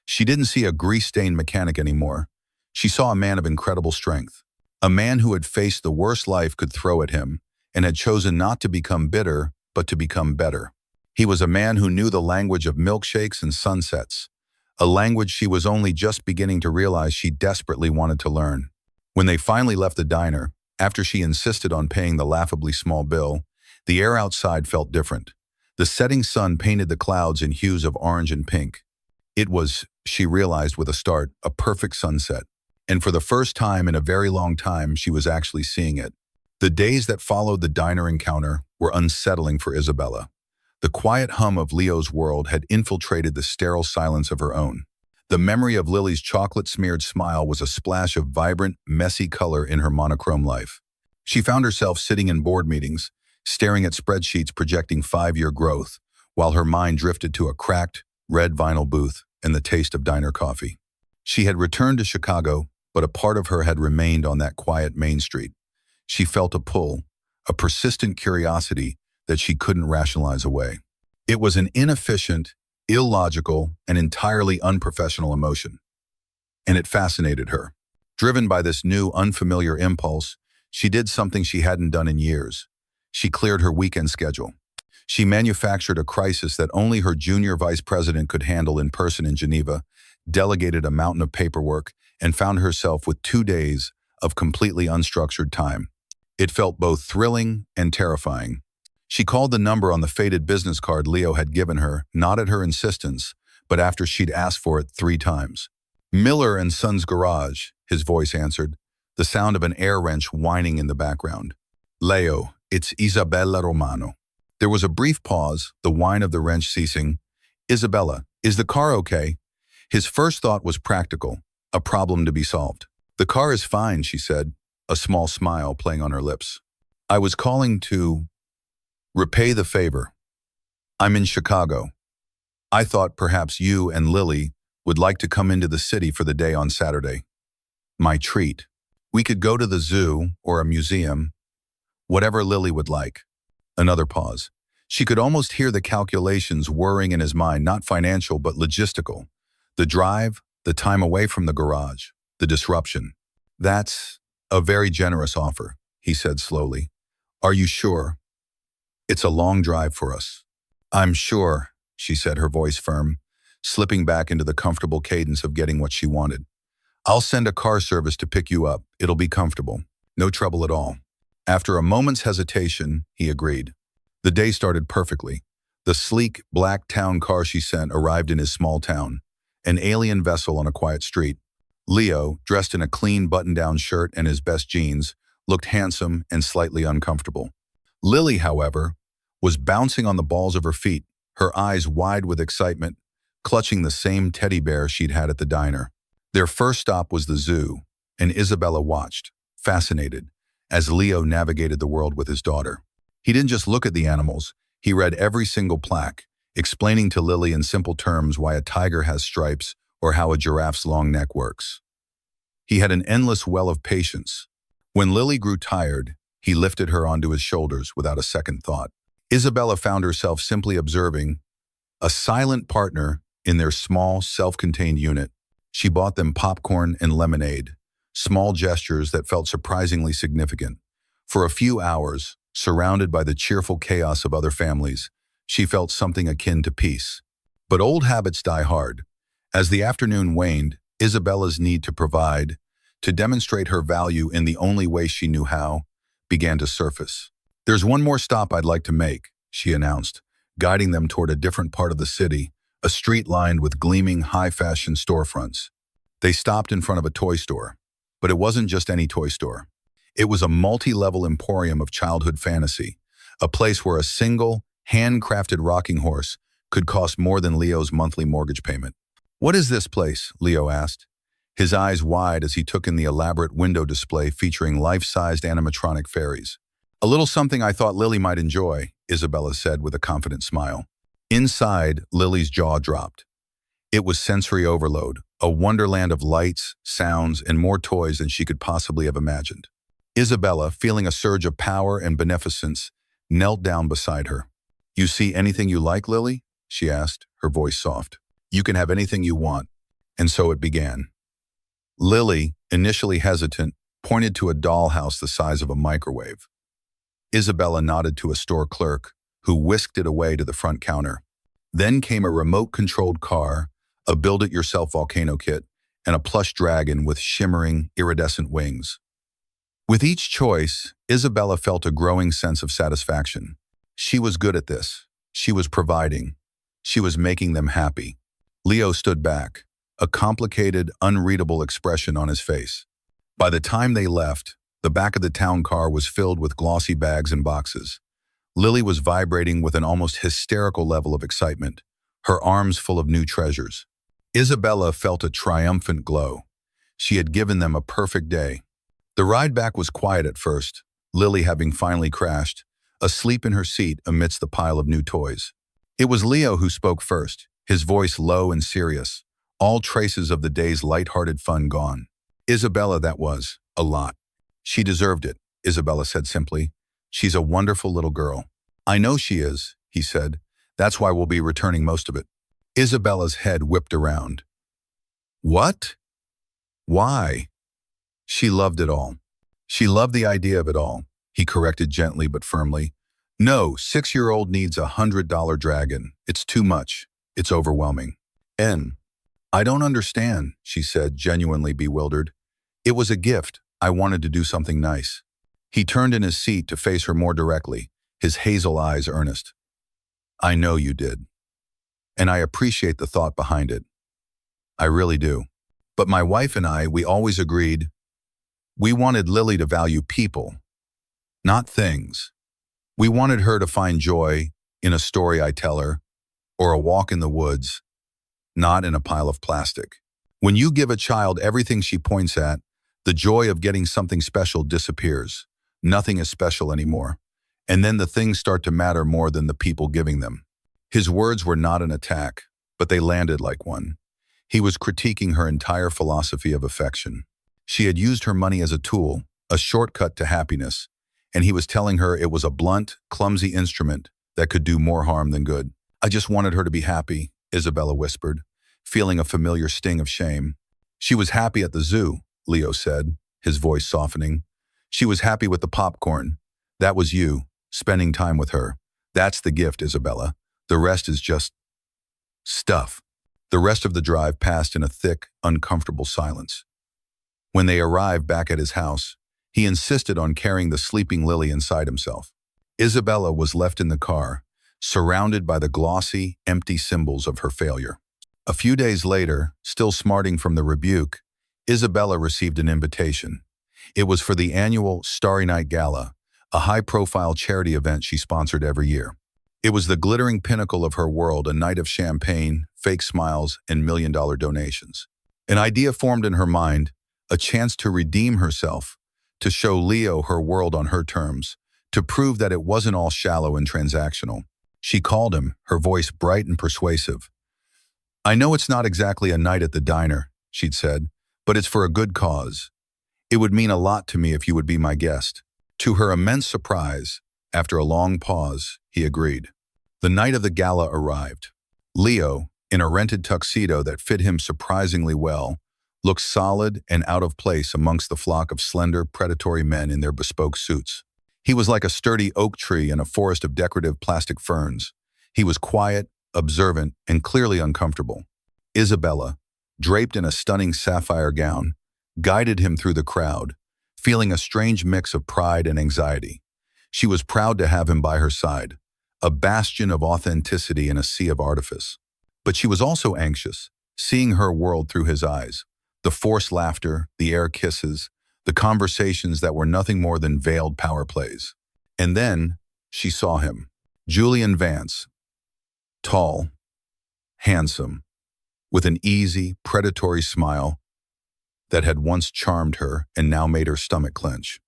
She didn't see a grease-stained mechanic anymore. She saw a man of incredible strength, a man who had faced the worst life could throw at him and had chosen not to become bitter, but to become better. He was a man who knew the language of milkshakes and sunsets, a language she was only just beginning to realize she desperately wanted to learn. When they finally left the diner, after she insisted on paying the laughably small bill, the air outside felt different. The setting sun painted the clouds in hues of orange and pink. It was, she realized with a start, a perfect sunset. And for the first time in a very long time, she was actually seeing it. The days that followed the diner encounter were unsettling for Isabella. The quiet hum of Leo's world had infiltrated the sterile silence of her own. The memory of Lily's chocolate-smeared smile was a splash of vibrant, messy color in her monochrome life. She found herself sitting in board meetings, staring at spreadsheets projecting 5-year growth, while her mind drifted to a cracked, red vinyl booth and the taste of diner coffee. She had returned to Chicago, but a part of her had remained on that quiet Main Street. She felt a pull, a persistent curiosity that she couldn't rationalize away. It was an inefficient, illogical, and entirely unprofessional emotion. And it fascinated her. Driven by this new, unfamiliar impulse, she did something she hadn't done in years. She cleared her weekend schedule. She manufactured a crisis that only her junior vice president could handle in person in Geneva, delegated a mountain of paperwork, and found herself with 2 days of completely unstructured time. It felt both thrilling and terrifying. She called the number on the faded business card Leo had given her, not at her insistence, but after she'd asked for it 3 times. Miller and Son's Garage, his voice answered, the sound of an air wrench whining in the background. Leo, it's Isabella Romano. There was a brief pause, the whine of the wrench ceasing. Isabella, is the car okay? His first thought was practical, a problem to be solved. The car is fine, she said, a small smile playing on her lips. I was calling to repay the favor. I'm in Chicago. I thought perhaps you and Lily would like to come into the city for the day on Saturday. My treat. We could go to the zoo or a museum, whatever Lily would like. Another pause. She could almost hear the calculations whirring in his mind, not financial but logistical. The drive, the time away from the garage, the disruption. That's a very generous offer, he said slowly. Are you sure? It's a long drive for us. I'm sure, she said, her voice firm, slipping back into the comfortable cadence of getting what she wanted. I'll send a car service to pick you up. It'll be comfortable. No trouble at all. After a moment's hesitation, he agreed. The day started perfectly. The sleek, black town car she sent arrived in his small town, an alien vessel on a quiet street. Leo, dressed in a clean button-down shirt and his best jeans, looked handsome and slightly uncomfortable. Lily, however, was bouncing on the balls of her feet, her eyes wide with excitement, clutching the same teddy bear she'd had at the diner. Their first stop was the zoo, and Isabella watched, fascinated, as Leo navigated the world with his daughter. He didn't just look at the animals, he read every single plaque, explaining to Lily in simple terms why a tiger has stripes or how a giraffe's long neck works. He had an endless well of patience. When Lily grew tired, he lifted her onto his shoulders without a second thought. Isabella found herself simply observing, a silent partner in their small, self-contained unit. She bought them popcorn and lemonade, small gestures that felt surprisingly significant. For a few hours, surrounded by the cheerful chaos of other families, she felt something akin to peace. But old habits die hard. As the afternoon waned, Isabella's need to provide, to demonstrate her value in the only way she knew how, began to surface. There's one more stop I'd like to make, she announced, guiding them toward a different part of the city, a street lined with gleaming high-fashion storefronts. They stopped in front of a toy store. But it wasn't just any toy store. It was a multi-level emporium of childhood fantasy, a place where a single, handcrafted rocking horse could cost more than Leo's monthly mortgage payment. What is this place? Leo asked, his eyes wide as he took in the elaborate window display featuring life-sized animatronic fairies. A little something I thought Lily might enjoy, Isabella said with a confident smile. Inside, Lily's jaw dropped. It was sensory overload, a wonderland of lights, sounds, and more toys than she could possibly have imagined. Isabella, feeling a surge of power and beneficence, knelt down beside her. You see anything you like, Lily? She asked, her voice soft. You can have anything you want. And so it began. Lily, initially hesitant, pointed to a dollhouse the size of a microwave. Isabella nodded to a store clerk, who whisked it away to the front counter. Then came a remote-controlled car, a build-it-yourself volcano kit, and a plush dragon with shimmering, iridescent wings. With each choice, Isabella felt a growing sense of satisfaction. She was good at this. She was providing. She was making them happy. Leo stood back, a complicated, unreadable expression on his face. By the time they left, the back of the town car was filled with glossy bags and boxes. Lily was vibrating with an almost hysterical level of excitement, her arms full of new treasures. Isabella felt a triumphant glow. She had given them a perfect day. The ride back was quiet at first, Lily having finally crashed, asleep in her seat amidst the pile of new toys. It was Leo who spoke first, his voice low and serious, all traces of the day's light-hearted fun gone. Isabella, that was a lot. She deserved it, Isabella said simply. She's a wonderful little girl. I know she is, he said. That's why we'll be returning most of it. Isabella's head whipped around. What? Why? She loved it all. She loved the idea of it all, he corrected gently but firmly. No, 6-year-old needs a $100 dragon. It's too much. It's overwhelming. I don't understand, she said, genuinely bewildered. It was a gift. I wanted to do something nice. He turned in his seat to face her more directly, his hazel eyes earnest. I know you did. And I appreciate the thought behind it. I really do. But my wife and I, we always agreed. We wanted Lily to value people, not things. We wanted her to find joy in a story I tell her, or a walk in the woods, not in a pile of plastic. When you give a child everything she points at, the joy of getting something special disappears. Nothing is special anymore. And then the things start to matter more than the people giving them. His words were not an attack, but they landed like one. He was critiquing her entire philosophy of affection. She had used her money as a tool, a shortcut to happiness, and he was telling her it was a blunt, clumsy instrument that could do more harm than good. I just wanted her to be happy, Isabella whispered, feeling a familiar sting of shame. She was happy at the zoo, Leo said, his voice softening. She was happy with the popcorn. That was you, spending time with her. That's the gift, Isabella. The rest is just stuff. The rest of the drive passed in a thick, uncomfortable silence. When they arrived back at his house, he insisted on carrying the sleeping Lily inside himself. Isabella was left in the car, surrounded by the glossy, empty symbols of her failure. A few days later, still smarting from the rebuke, Isabella received an invitation. It was for the annual Starry Night Gala, a high-profile charity event she sponsored every year. It was the glittering pinnacle of her world, a night of champagne, fake smiles, and million-dollar donations. An idea formed in her mind, a chance to redeem herself, to show Leo her world on her terms, to prove that it wasn't all shallow and transactional. She called him, her voice bright and persuasive. I know it's not exactly a night at the diner, she'd said, but it's for a good cause. It would mean a lot to me if you would be my guest. To her immense surprise, after a long pause, he agreed. The night of the gala arrived. Leo, in a rented tuxedo that fit him surprisingly well, looked solid and out of place amongst the flock of slender, predatory men in their bespoke suits. He was like a sturdy oak tree in a forest of decorative plastic ferns. He was quiet, observant, and clearly uncomfortable. Isabella, draped in a stunning sapphire gown, guided him through the crowd, feeling a strange mix of pride and anxiety. She was proud to have him by her side, a bastion of authenticity in a sea of artifice. But she was also anxious, seeing her world through his eyes. The forced laughter, the air kisses, the conversations that were nothing more than veiled power plays. And then she saw him. Julian Vance, tall, handsome, with an easy, predatory smile that had once charmed her and now made her stomach clench.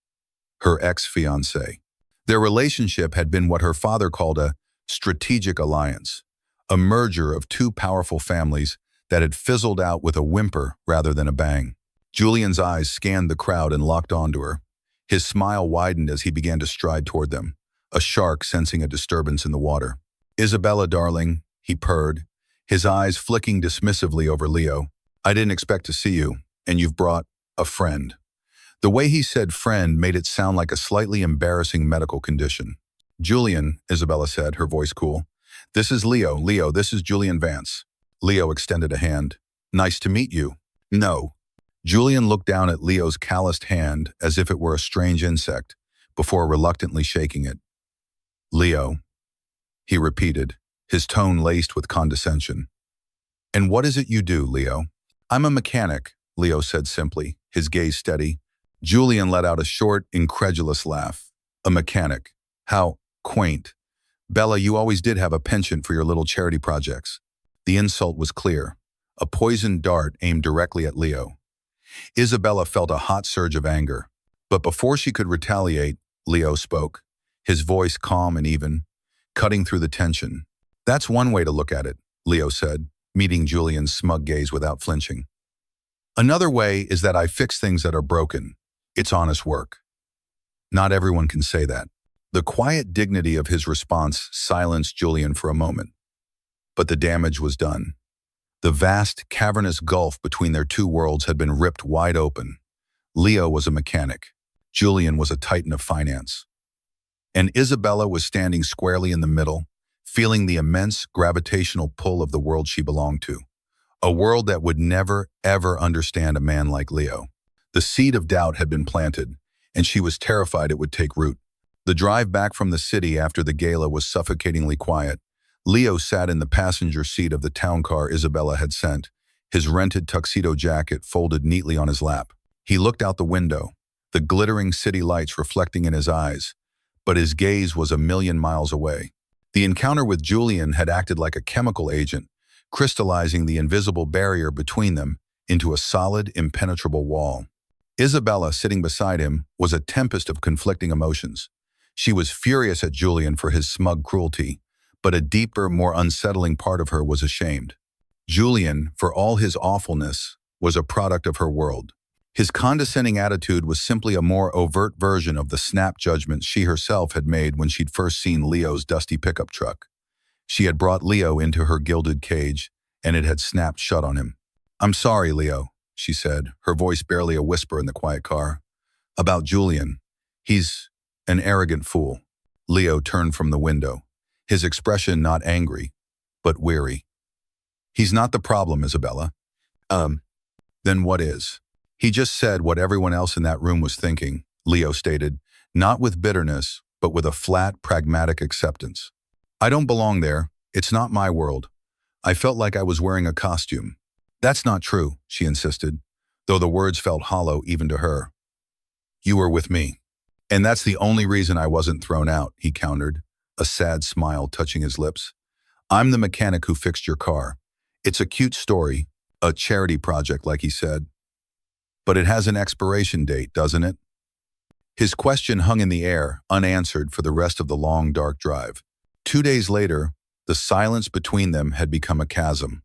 Her ex-fiancé. Their relationship had been what her father called a strategic alliance, a merger of two powerful families that had fizzled out with a whimper rather than a bang. Julian's eyes scanned the crowd and locked onto her. His smile widened as he began to stride toward them, a shark sensing a disturbance in the water. Isabella, darling, he purred, his eyes flicking dismissively over Leo. I didn't expect to see you, and you've brought a friend. The way he said friend made it sound like a slightly embarrassing medical condition. Julian, Isabella said, her voice cool. This is Leo. Leo, this is Julian Vance. Leo extended a hand. Nice to meet you. No. Julian looked down at Leo's calloused hand as if it were a strange insect, before reluctantly shaking it. Leo, he repeated, his tone laced with condescension. And what is it you do, Leo? I'm a mechanic, Leo said simply, his gaze steady. Julian let out a short, incredulous laugh. A mechanic. How? Quaint. Bella, you always did have a penchant for your little charity projects. The insult was clear, a poisoned dart aimed directly at Leo. Isabella felt a hot surge of anger. But before she could retaliate, Leo spoke, his voice calm and even, cutting through the tension. That's one way to look at it, Leo said, meeting Julian's smug gaze without flinching. Another way is that I fix things that are broken. It's honest work. Not everyone can say that. The quiet dignity of his response silenced Julian for a moment. But the damage was done. The vast, cavernous gulf between their two worlds had been ripped wide open. Leo was a mechanic. Julian was a titan of finance. And Isabella was standing squarely in the middle, feeling the immense gravitational pull of the world she belonged to. A world that would never, ever understand a man like Leo. The seed of doubt had been planted, and she was terrified it would take root. The drive back from the city after the gala was suffocatingly quiet. Leo sat in the passenger seat of the town car Isabella had sent, his rented tuxedo jacket folded neatly on his lap. He looked out the window, the glittering city lights reflecting in his eyes, but his gaze was a million miles away. The encounter with Julian had acted like a chemical agent, crystallizing the invisible barrier between them into a solid, impenetrable wall. Isabella, sitting beside him, was a tempest of conflicting emotions. She was furious at Julian for his smug cruelty, but a deeper, more unsettling part of her was ashamed. Julian, for all his awfulness, was a product of her world. His condescending attitude was simply a more overt version of the snap judgments she herself had made when she'd first seen Leo's dusty pickup truck. She had brought Leo into her gilded cage, and it had snapped shut on him. "I'm sorry, Leo," she said, her voice barely a whisper in the quiet car. "About Julian. He's an arrogant fool." Leo turned from the window, his expression not angry, but weary. "He's not the problem, Isabella." Then what is?" "He just said what everyone else in that room was thinking," Leo stated, not with bitterness, but with a flat, pragmatic acceptance. "I don't belong there. It's not my world. I felt like I was wearing a costume." "That's not true," she insisted, though the words felt hollow even to her. "You were with me. And that's the only reason I wasn't thrown out," he countered, a sad smile touching his lips. "I'm the mechanic who fixed your car. It's a cute story, a charity project like he said. But it has an expiration date, doesn't it?" His question hung in the air, unanswered for the rest of the long, dark drive. 2 days later, the silence between them had become a chasm.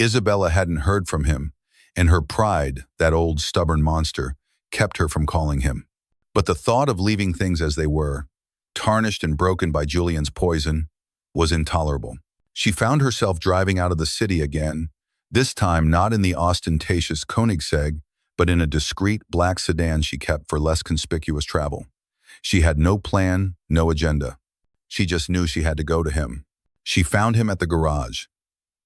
Isabella hadn't heard from him, and her pride, that old stubborn monster, kept her from calling him. But the thought of leaving things as they were, tarnished and broken by Julian's poison, was intolerable. She found herself driving out of the city again, this time not in the ostentatious Koenigsegg, but in a discreet black sedan she kept for less conspicuous travel. She had no plan, no agenda. She just knew she had to go to him. She found him at the garage.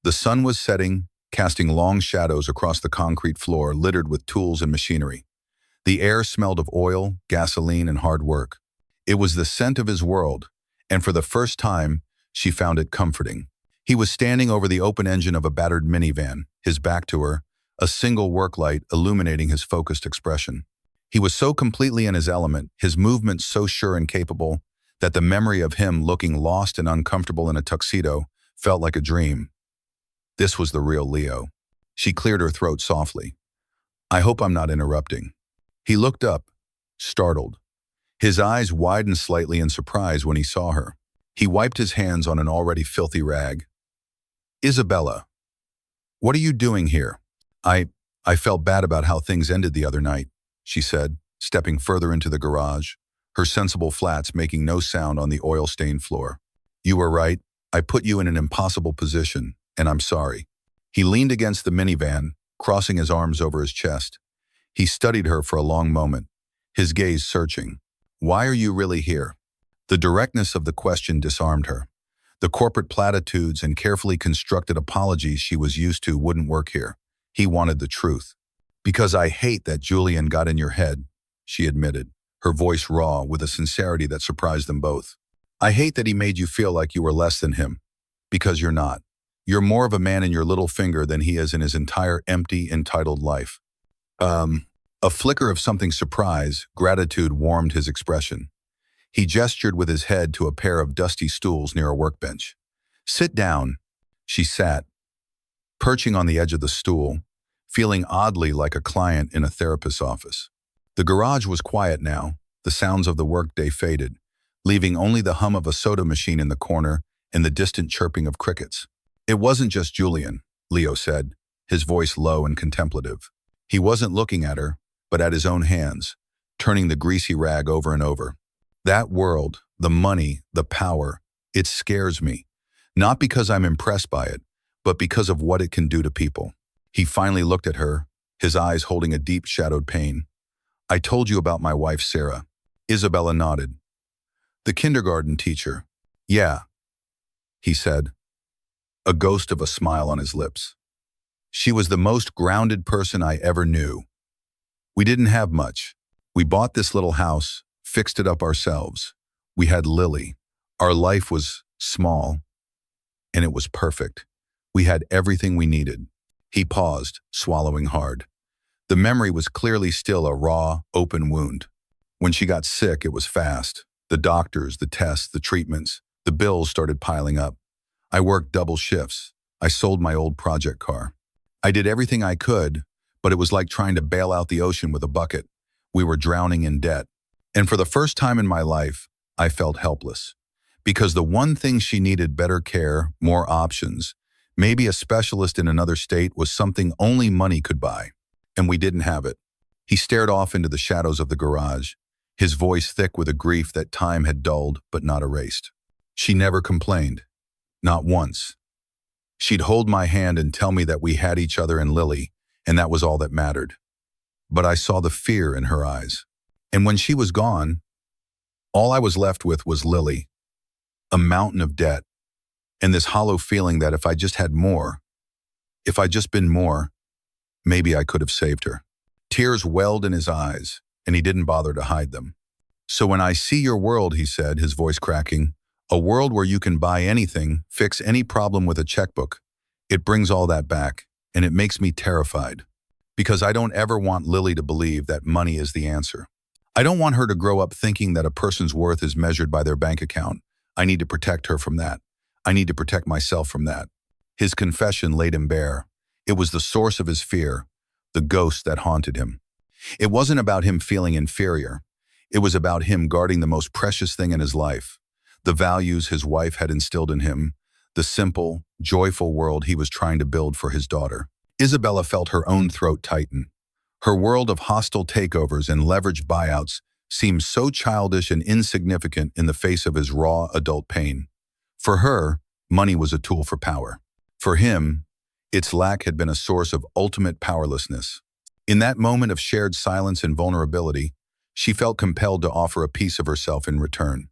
The sun was setting, casting long shadows across the concrete floor littered with tools and machinery. The air smelled of oil, gasoline, and hard work. It was the scent of his world, and for the first time, she found it comforting. He was standing over the open engine of a battered minivan, his back to her, a single work light illuminating his focused expression. He was so completely in his element, his movements so sure and capable, that the memory of him looking lost and uncomfortable in a tuxedo felt like a dream. This was the real Leo. She cleared her throat softly. "I hope I'm not interrupting." He looked up, startled. His eyes widened slightly in surprise when he saw her. He wiped his hands on an already filthy rag. "Isabella, what are you doing here?" I felt bad about how things ended the other night," she said, stepping further into the garage, her sensible flats making no sound on the oil-stained floor. "You were right. I put you in an impossible position, and I'm sorry." He leaned against the minivan, crossing his arms over his chest. He studied her for a long moment, his gaze searching. "Why are you really here?" The directness of the question disarmed her. The corporate platitudes and carefully constructed apologies she was used to wouldn't work here. He wanted the truth. "Because I hate that Julian got in your head," she admitted, her voice raw with a sincerity that surprised them both. "I hate that he made you feel like you were less than him. Because you're not. You're more of a man in your little finger than he is in his entire empty, entitled life." A flicker of something surprise, gratitude warmed his expression. He gestured with his head to a pair of dusty stools near a workbench. "Sit down." She sat, perching on the edge of the stool, feeling oddly like a client in a therapist's office. The garage was quiet now, the sounds of the workday faded, leaving only the hum of a soda machine in the corner and the distant chirping of crickets. "It wasn't just Julian," Leo said, his voice low and contemplative. He wasn't looking at her, but at his own hands, turning the greasy rag over and over. "That world, the money, the power, it scares me. Not because I'm impressed by it, but because of what it can do to people." He finally looked at her, his eyes holding a deep shadowed pain. "I told you about my wife, Sarah." Isabella nodded. "The kindergarten teacher." "Yeah," he said, a ghost of a smile on his lips. "She was the most grounded person I ever knew. We didn't have much. We bought this little house, fixed it up ourselves. We had Lily. Our life was small, and it was perfect. We had everything we needed." He paused, swallowing hard. The memory was clearly still a raw, open wound. When she got sick, it was fast. The doctors, the tests, the treatments, the bills started piling up. I worked double shifts. I sold my old project car. I did everything I could, but it was like trying to bail out the ocean with a bucket. We were drowning in debt. And for the first time in my life, I felt helpless. Because the one thing she needed, better care, more options, maybe a specialist in another state, was something only money could buy. And we didn't have it. He stared off into the shadows of the garage, his voice thick with a grief that time had dulled but not erased. "She never complained. Not once. She'd hold my hand and tell me that we had each other and Lily, and that was all that mattered. But I saw the fear in her eyes. And when she was gone, all I was left with was Lily, a mountain of debt, and this hollow feeling that if I just had more, if I'd just been more, maybe I could have saved her." Tears welled in his eyes, and he didn't bother to hide them. "So when I see your world," he said, his voice cracking, "a world where you can buy anything, fix any problem with a checkbook, it brings all that back, and it makes me terrified. Because I don't ever want Lily to believe that money is the answer. I don't want her to grow up thinking that a person's worth is measured by their bank account. I need to protect her from that. I need to protect myself from that." His confession laid him bare. It was the source of his fear, the ghost that haunted him. It wasn't about him feeling inferior. It was about him guarding the most precious thing in his life, the values his wife had instilled in him, the simple, joyful world he was trying to build for his daughter. Isabella felt her own throat tighten. Her world of hostile takeovers and leveraged buyouts seemed so childish and insignificant in the face of his raw adult pain. For her, money was a tool for power. For him, its lack had been a source of ultimate powerlessness. In that moment of shared silence and vulnerability, she felt compelled to offer a piece of herself in return.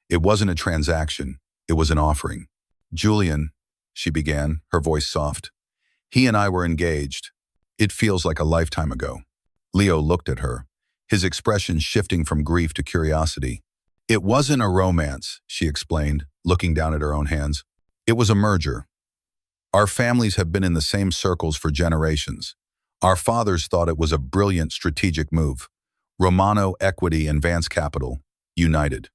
It wasn't a transaction, it was an offering. "Julian," she began, her voice soft. "He and I were engaged. It feels like a lifetime ago." Leo looked at her, his expression shifting from grief to curiosity. "It wasn't a romance," she explained, looking down at her own hands. "It was a merger. Our families have been in the same circles for generations. Our fathers thought it was a brilliant strategic move. Romano Equity and Vance Capital, united.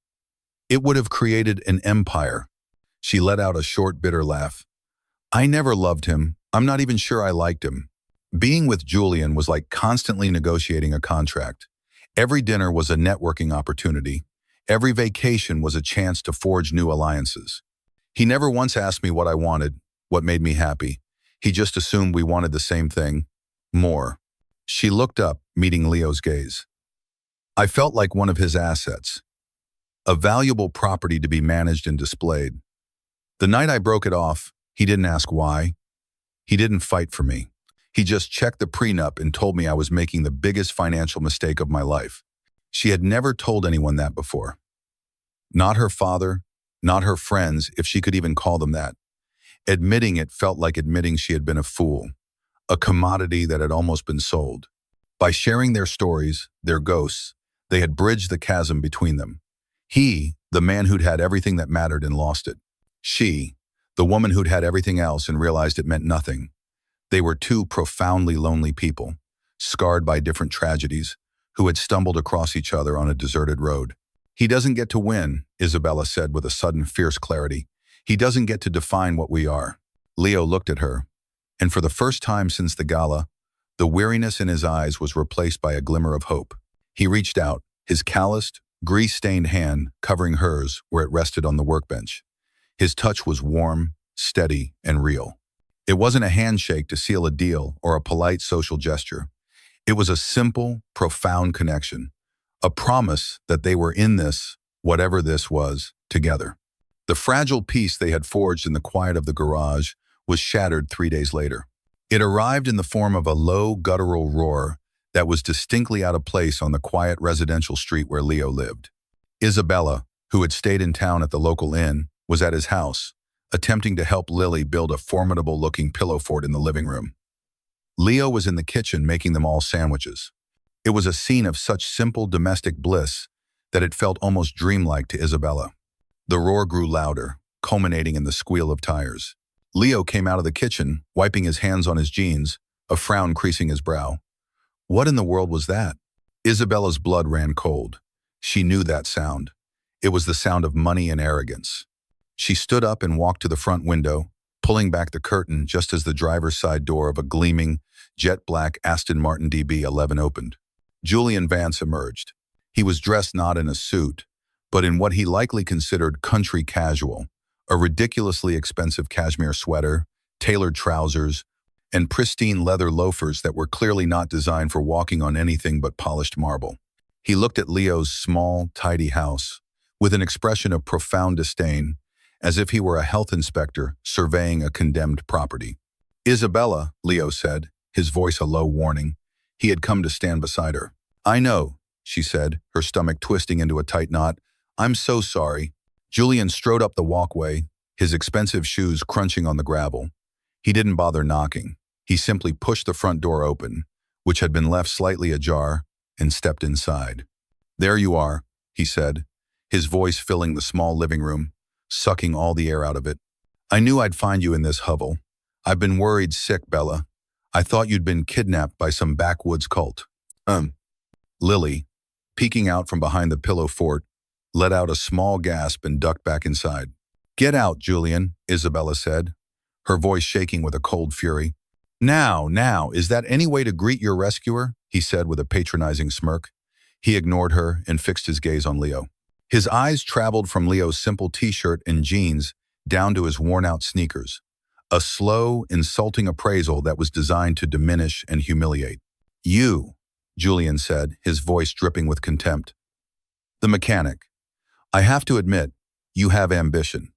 It would have created an empire." She let out a short, bitter laugh. "I never loved him. I'm not even sure I liked him. Being with Julian was like constantly negotiating a contract. Every dinner was a networking opportunity. Every vacation was a chance to forge new alliances. He never once asked me what I wanted, what made me happy. He just assumed we wanted the same thing, more." She looked up, meeting Leo's gaze. "I felt like one of his assets, a valuable property to be managed and displayed. The night I broke it off, he didn't ask why. He didn't fight for me. He just checked the prenup and told me I was making the biggest financial mistake of my life." She had never told anyone that before. Not her father, not her friends, if she could even call them that. Admitting it felt like admitting she had been a fool, a commodity that had almost been sold. By sharing their stories, their ghosts, they had bridged the chasm between them. He, the man who'd had everything that mattered and lost it. She, the woman who'd had everything else and realized it meant nothing. They were two profoundly lonely people, scarred by different tragedies, who had stumbled across each other on a deserted road. He doesn't get to win, Isabella said with a sudden fierce clarity. He doesn't get to define what we are. Leo looked at her, and for the first time since the gala, the weariness in his eyes was replaced by a glimmer of hope. He reached out, his calloused, grease-stained hand covering hers where it rested on the workbench. His touch was warm, steady, and real. It wasn't a handshake to seal a deal or a polite social gesture. It was a simple, profound connection, a promise that they were in this, whatever this was, together. The fragile peace they had forged in the quiet of the garage was shattered 3 days later. It arrived in the form of a low, guttural roar that was distinctly out of place on the quiet residential street where Leo lived. Isabella, who had stayed in town at the local inn, was at his house, attempting to help Lily build a formidable-looking pillow fort in the living room. Leo was in the kitchen making them all sandwiches. It was a scene of such simple domestic bliss that it felt almost dreamlike to Isabella. The roar grew louder, culminating in the squeal of tires. Leo came out of the kitchen, wiping his hands on his jeans, a frown creasing his brow. What in the world was that? Isabella's blood ran cold. She knew that sound. It was the sound of money and arrogance. She stood up and walked to the front window, pulling back the curtain just as the driver's side door of a gleaming, jet-black Aston Martin DB11 opened. Julian Vance emerged. He was dressed not in a suit, but in what he likely considered country casual, a ridiculously expensive cashmere sweater, tailored trousers, and pristine leather loafers that were clearly not designed for walking on anything but polished marble. He looked at Leo's small, tidy house with an expression of profound disdain, as if he were a health inspector surveying a condemned property. Isabella, Leo said, his voice a low warning. He had come to stand beside her. I know, she said, her stomach twisting into a tight knot. I'm so sorry. Julian strode up the walkway, his expensive shoes crunching on the gravel. He didn't bother knocking. He simply pushed the front door open, which had been left slightly ajar, and stepped inside. There you are, he said, his voice filling the small living room, sucking all the air out of it. I knew I'd find you in this hovel. I've been worried sick, Bella. I thought you'd been kidnapped by some backwoods cult. Lily, peeking out from behind the pillow fort, let out a small gasp and ducked back inside. Get out, Julian, Isabella said, her voice shaking with a cold fury. Now, is that any way to greet your rescuer? He said with a patronizing smirk. He ignored her and fixed his gaze on Leo. His eyes traveled from Leo's simple t-shirt and jeans down to his worn-out sneakers, a slow, insulting appraisal that was designed to diminish and humiliate. You, Julian said, his voice dripping with contempt. The mechanic. I have to admit, you have ambition.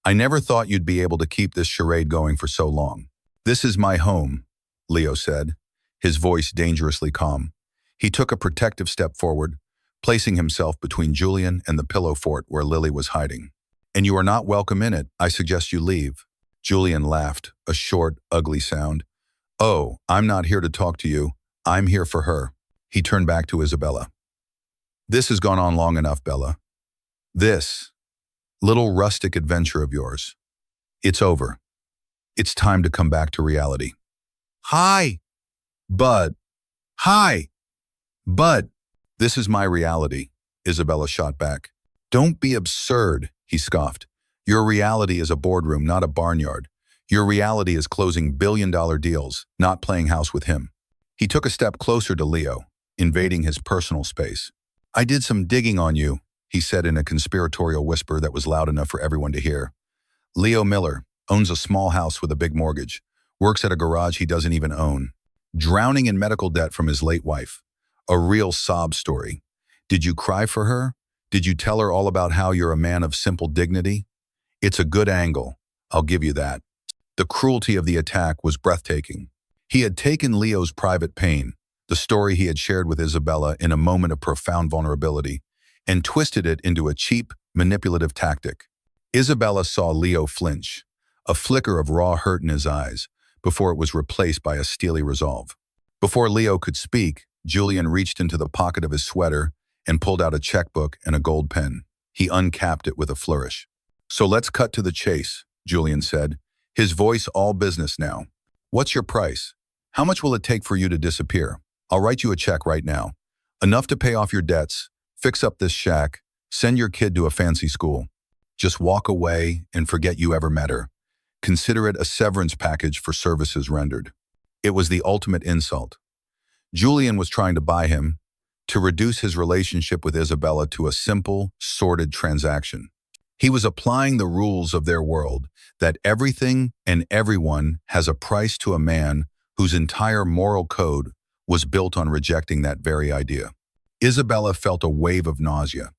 I never thought you'd be able to keep this charade going for so long. This is my home, Leo said, his voice dangerously calm. He took a protective step forward, placing himself between Julian and the pillow fort where Lily was hiding. And you are not welcome in it. I suggest you leave. Julian laughed, a short, ugly sound. Oh, I'm not here to talk to you. I'm here for her. He turned back to Isabella. This has gone on long enough, Bella. This little rustic adventure of yours. It's over. It's time to come back to reality. Hi, Bud. Hi, Bud. This is my reality, Isabella shot back. Don't be absurd, he scoffed. Your reality is a boardroom, not a barnyard. Your reality is closing billion-dollar deals, not playing house with him. He took a step closer to Leo, invading his personal space. I did some digging on you, he said in a conspiratorial whisper that was loud enough for everyone to hear. Leo Miller owns a small house with a big mortgage, works at a garage he doesn't even own, drowning in medical debt from his late wife. A real sob story. Did you cry for her? Did you tell her all about how you're a man of simple dignity? It's a good angle, I'll give you that. The cruelty of the attack was breathtaking. He had taken Leo's private pain, the story he had shared with Isabella in a moment of profound vulnerability, and twisted it into a cheap, manipulative tactic. Isabella saw Leo flinch, a flicker of raw hurt in his eyes, before it was replaced by a steely resolve. Before Leo could speak, Julian reached into the pocket of his sweater and pulled out a checkbook and a gold pen. He uncapped it with a flourish. So let's cut to the chase, Julian said, his voice all business now. What's your price? How much will it take for you to disappear? I'll write you a check right now. Enough to pay off your debts, fix up this shack, Send your kid to a fancy school. Just walk away and forget you ever met her. Consider it a severance package for services rendered. It was the ultimate insult. Julian was trying to buy him, to reduce his relationship with Isabella to a simple, sordid transaction. He was applying the rules of their world, that everything and everyone has a price to a man whose entire moral code was built on rejecting that very idea. Isabella felt a wave of nausea.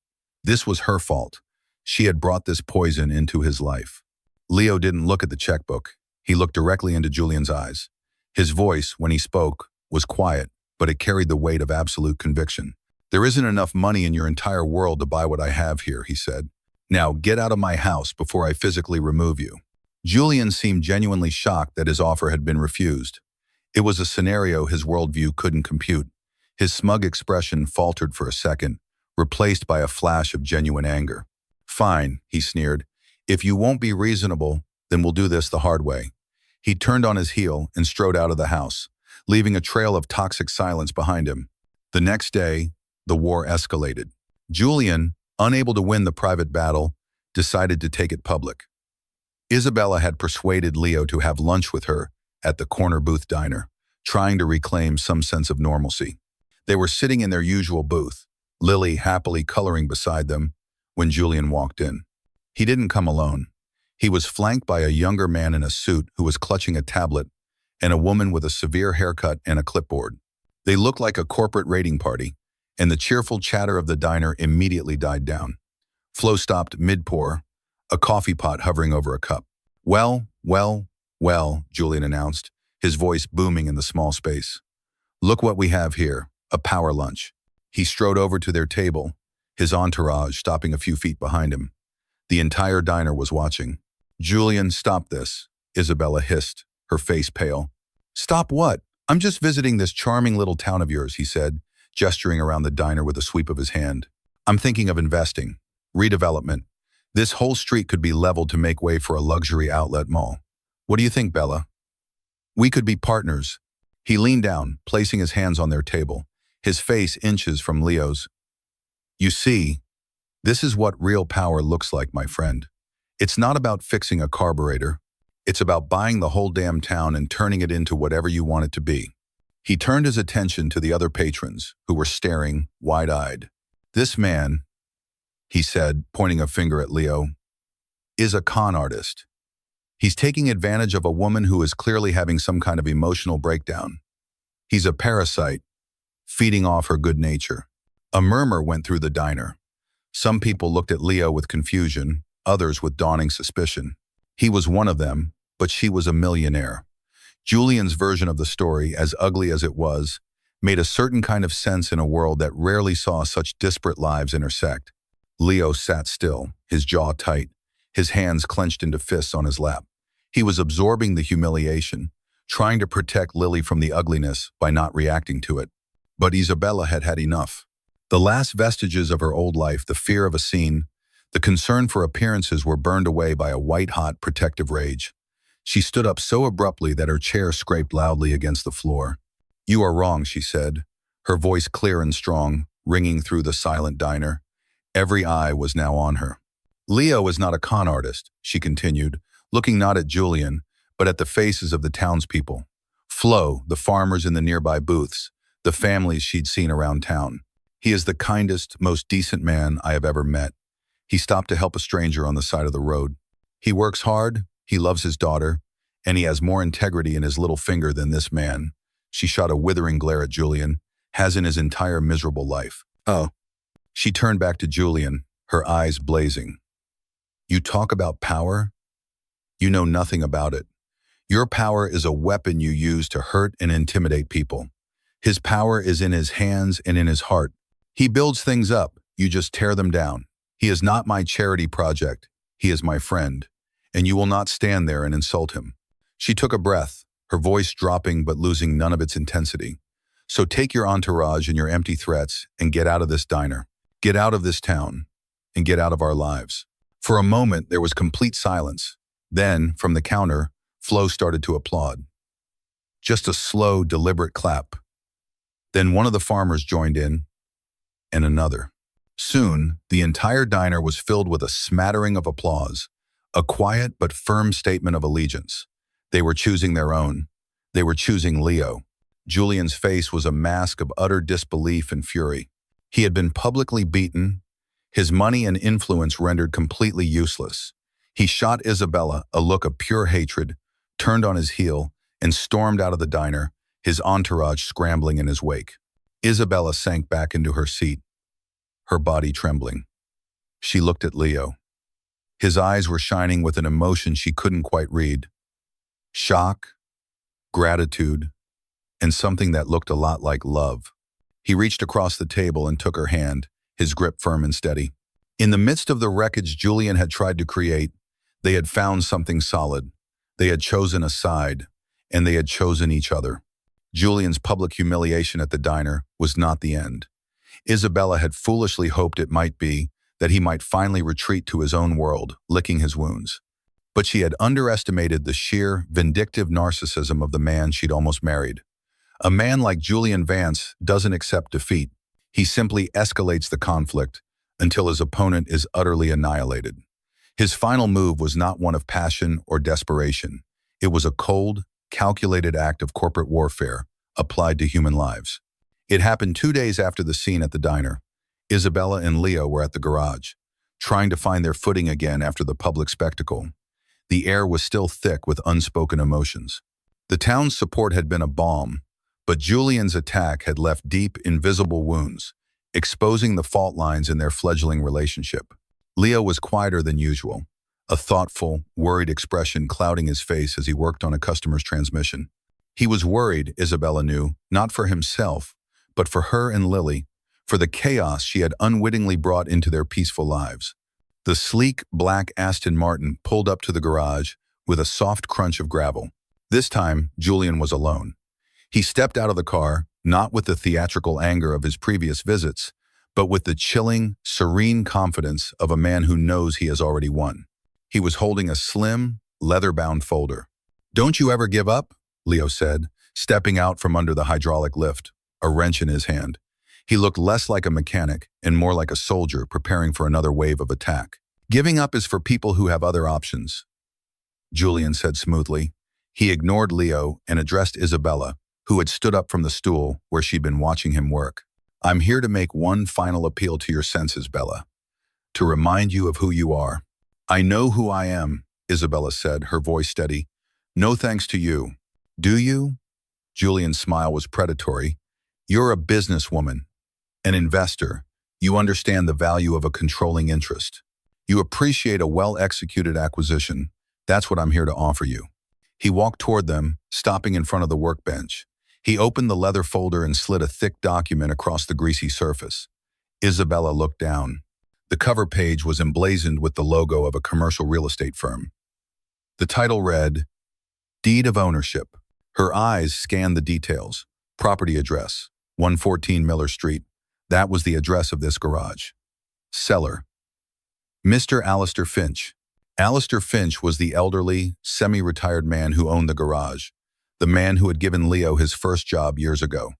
This was her fault. She had brought this poison into his life. Leo didn't look at the checkbook. He looked directly into Julian's eyes. His voice, when he spoke, was quiet, but it carried the weight of absolute conviction. There isn't enough money in your entire world to buy what I have here, he said. Now get out of my house before I physically remove you. Julian seemed genuinely shocked that his offer had been refused. It was a scenario his worldview couldn't compute. His smug expression faltered for a second, replaced by a flash of genuine anger. Fine, he sneered. If you won't be reasonable, then we'll do this the hard way. He turned on his heel and strode out of the house, leaving a trail of toxic silence behind him. The next day, the war escalated. Julian, unable to win the private battle, decided to take it public. Isabella had persuaded Leo to have lunch with her at the corner booth diner, trying to reclaim some sense of normalcy. They were sitting in their usual booth, Lily happily coloring beside them, when Julian walked in. He didn't come alone. He was flanked by a younger man in a suit who was clutching a tablet and a woman with a severe haircut and a clipboard. They looked like a corporate raiding party, and the cheerful chatter of the diner immediately died down. Flo stopped mid-pour, a coffee pot hovering over a cup. Well, Julian announced, his voice booming in the small space. Look what we have here, a power lunch. He strode over to their table, his entourage stopping a few feet behind him. The entire diner was watching. Julian, stop this, Isabella hissed, her face pale. Stop what? I'm just visiting this charming little town of yours, he said, gesturing around the diner with a sweep of his hand. I'm thinking of investing. Redevelopment. This whole street could be leveled to make way for a luxury outlet mall. What do you think, Bella? We could be partners. He leaned down, placing his hands on their table, his face inches from Leo's. You see, this is what real power looks like, my friend. It's not about fixing a carburetor. It's about buying the whole damn town and turning it into whatever you want it to be. He turned his attention to the other patrons, who were staring, wide-eyed. This man, he said, pointing a finger at Leo, is a con artist. He's taking advantage of a woman who is clearly having some kind of emotional breakdown. He's a parasite, feeding off her good nature. A murmur went through the diner. Some people looked at Leo with confusion, others with dawning suspicion. He was one of them, but she was a millionaire. Julian's version of the story, as ugly as it was, made a certain kind of sense in a world that rarely saw such disparate lives intersect. Leo sat still, his jaw tight, his hands clenched into fists on his lap. He was absorbing the humiliation, trying to protect Lily from the ugliness by not reacting to it. But Isabella had had enough. The last vestiges of her old life, the fear of a scene, the concern for appearances were burned away by a white-hot protective rage. She stood up so abruptly that her chair scraped loudly against the floor. You are wrong, she said, her voice clear and strong, ringing through the silent diner. Every eye was now on her. Leo is not a con artist, she continued, looking not at Julian, but at the faces of the townspeople. Flo, the farmers in the nearby booths, the families she'd seen around town. He is the kindest, most decent man I have ever met. He stopped to help a stranger on the side of the road. He works hard, he loves his daughter, and he has more integrity in his little finger than this man, she shot a withering glare at Julian, has in his entire miserable life. Oh. She turned back to Julian, her eyes blazing. You talk about power? You know nothing about it. Your power is a weapon you use to hurt and intimidate people. His power is in his hands and in his heart. He builds things up, you just tear them down. He is not my charity project. He is my friend, and you will not stand there and insult him. She took a breath, her voice dropping but losing none of its intensity. So take your entourage and your empty threats and get out of this diner. Get out of this town, and get out of our lives. For a moment, there was complete silence. Then, from the counter, Flo started to applaud. Just a slow, deliberate clap. Then one of the farmers joined in, and another. Soon, the entire diner was filled with a smattering of applause, a quiet but firm statement of allegiance. They were choosing their own. They were choosing Leo. Julian's face was a mask of utter disbelief and fury. He had been publicly beaten, his money and influence rendered completely useless. He shot Isabella a look of pure hatred, turned on his heel, and stormed out of the diner, his entourage scrambling in his wake. Isabella sank back into her seat, her body trembling. She looked at Leo. His eyes were shining with an emotion she couldn't quite read. Shock, gratitude, and something that looked a lot like love. He reached across the table and took her hand, his grip firm and steady. In the midst of the wreckage Julian had tried to create, they had found something solid. They had chosen a side, and they had chosen each other. Julian's public humiliation at the diner was not the end. Isabella had foolishly hoped it might be, that he might finally retreat to his own world, licking his wounds. But she had underestimated the sheer, vindictive narcissism of the man she'd almost married. A man like Julian Vance doesn't accept defeat. He simply escalates the conflict until his opponent is utterly annihilated. His final move was not one of passion or desperation. It was a cold, calculated act of corporate warfare applied to human lives. It happened 2 days after the scene at the diner. Isabella and Leo were at the garage, trying to find their footing again after the public spectacle. The air was still thick with unspoken emotions. The town's support had been a balm, but Julian's attack had left deep, invisible wounds, exposing the fault lines in their fledgling relationship. Leo was quieter than usual, a thoughtful, worried expression clouding his face as he worked on a customer's transmission. He was worried, Isabella knew, not for himself, but for her and Lily, for the chaos she had unwittingly brought into their peaceful lives. The sleek, black Aston Martin pulled up to the garage with a soft crunch of gravel. This time, Julian was alone. He stepped out of the car, not with the theatrical anger of his previous visits, but with the chilling, serene confidence of a man who knows he has already won. He was holding a slim, leather-bound folder. "Don't you ever give up?" Leo said, stepping out from under the hydraulic lift, a wrench in his hand. He looked less like a mechanic and more like a soldier preparing for another wave of attack. "Giving up is for people who have other options," Julian said smoothly. He ignored Leo and addressed Isabella, who had stood up from the stool where she'd been watching him work. "I'm here to make one final appeal to your senses, Bella, to remind you of who you are." "I know who I am," Isabella said, her voice steady. "No thanks to you." "Do you?" Julian's smile was predatory. "You're a businesswoman, an investor. You understand the value of a controlling interest. You appreciate a well-executed acquisition. That's what I'm here to offer you." He walked toward them, stopping in front of the workbench. He opened the leather folder and slid a thick document across the greasy surface. Isabella looked down. The cover page was emblazoned with the logo of a commercial real estate firm. The title read, "Deed of Ownership." Her eyes scanned the details. Property address, 114 Miller Street. That was the address of this garage. Seller, Mr. Alistair Finch. Alistair Finch was the elderly, semi-retired man who owned the garage, the man who had given Leo his first job years ago.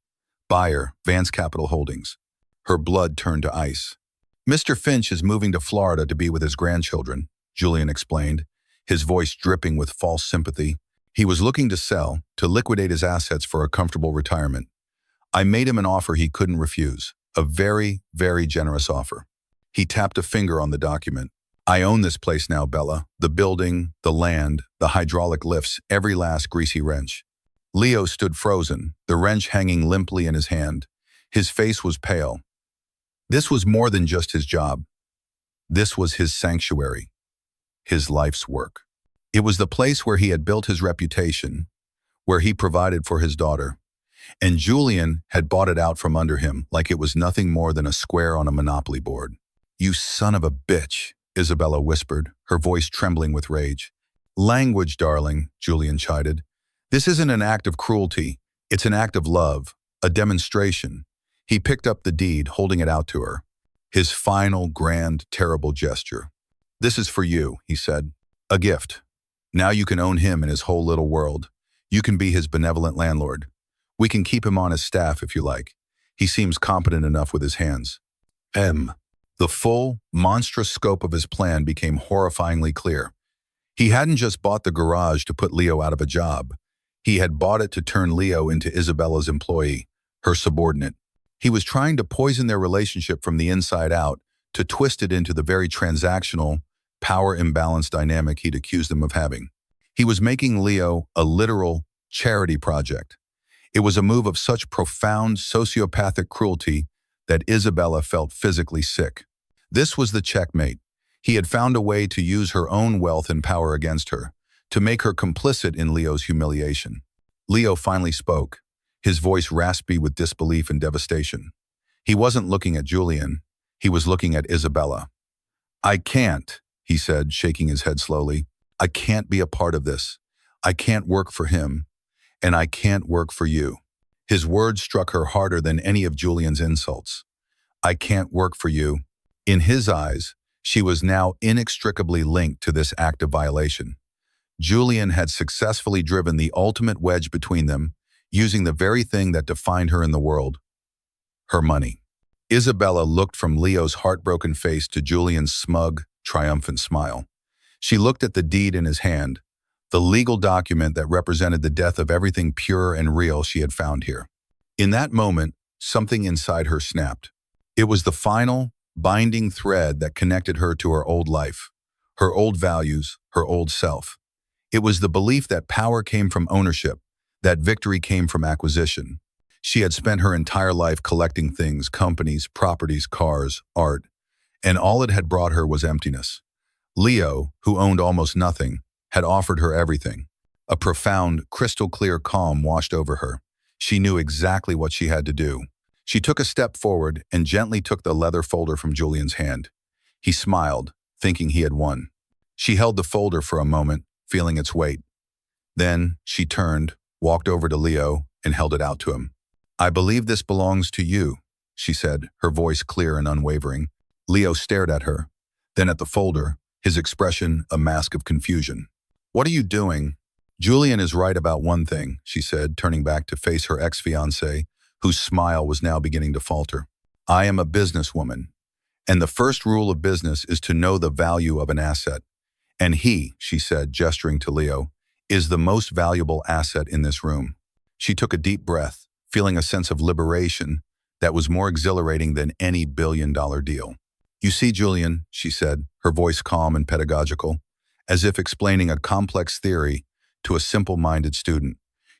Buyer, Vance Capital Holdings. Her blood turned to ice. "Mr. Finch is moving to Florida to be with his grandchildren," Julian explained, his voice dripping with false sympathy. "He was looking to sell, to liquidate his assets for a comfortable retirement. I made him an offer he couldn't refuse, a very, very generous offer." He tapped a finger on the document. "I own this place now, Bella. The building, the land, the hydraulic lifts, every last greasy wrench." Leo stood frozen, the wrench hanging limply in his hand. His face was pale. This was more than just his job. This was his sanctuary, his life's work. It was the place where he had built his reputation, where he provided for his daughter. And Julian had bought it out from under him like it was nothing more than a square on a Monopoly board. "You son of a bitch," Isabella whispered, her voice trembling with rage. "Language, darling," Julian chided. "This isn't an act of cruelty. It's an act of love, a demonstration." He picked up the deed, holding it out to her. His final, grand, terrible gesture. "This is for you," he said. "A gift. Now you can own him and his whole little world. You can be his benevolent landlord. We can keep him on his staff if you like. He seems competent enough with his hands." The full, monstrous scope of his plan became horrifyingly clear. He hadn't just bought the garage to put Leo out of a job. He had bought it to turn Leo into Isabella's employee, her subordinate. He was trying to poison their relationship from the inside out, to twist it into the very transactional, power imbalance dynamic he'd accused them of having. He was making Leo a literal charity project. It was a move of such profound sociopathic cruelty that Isabella felt physically sick. This was the checkmate. He had found a way to use her own wealth and power against her, to make her complicit in Leo's humiliation. Leo finally spoke, his voice raspy with disbelief and devastation. He wasn't looking at Julian. He was looking at Isabella. "I can't," he said, shaking his head slowly. "I can't be a part of this. I can't work for him, and I can't work for you." His words struck her harder than any of Julian's insults. "I can't work for you." In his eyes, she was now inextricably linked to this act of violation. Julian had successfully driven the ultimate wedge between them, using the very thing that defined her in the world: her money. Isabella looked from Leo's heartbroken face to Julian's smug, triumphant smile. She looked at the deed in his hand, the legal document that represented the death of everything pure and real she had found here. In that moment, something inside her snapped. It was the final, binding thread that connected her to her old life, her old values, her old self. It was the belief that power came from ownership, that victory came from acquisition. She had spent her entire life collecting things, companies, properties, cars, art, and all it had brought her was emptiness. Leo, who owned almost nothing, had offered her everything. A profound, crystal-clear calm washed over her. She knew exactly what she had to do. She took a step forward and gently took the leather folder from Julian's hand. He smiled, thinking he had won. She held the folder for a moment, feeling its weight. Then she turned, walked over to Leo, and held it out to him. "I believe this belongs to you," she said, her voice clear and unwavering. Leo stared at her, then at the folder, his expression a mask of confusion. "What are you doing?" "Julian is right about one thing," she said, turning back to face her ex-fiancé, whose smile was now beginning to falter. "I am a businesswoman, and the first rule of business is to know the value of an asset. And he," she said, gesturing to Leo, "is the most valuable asset in this room." She took a deep breath, feeling a sense of liberation that was more exhilarating than any billion-dollar deal. "You see, Julian," she said, her voice calm and pedagogical, as if explaining a complex theory to a simple-minded student.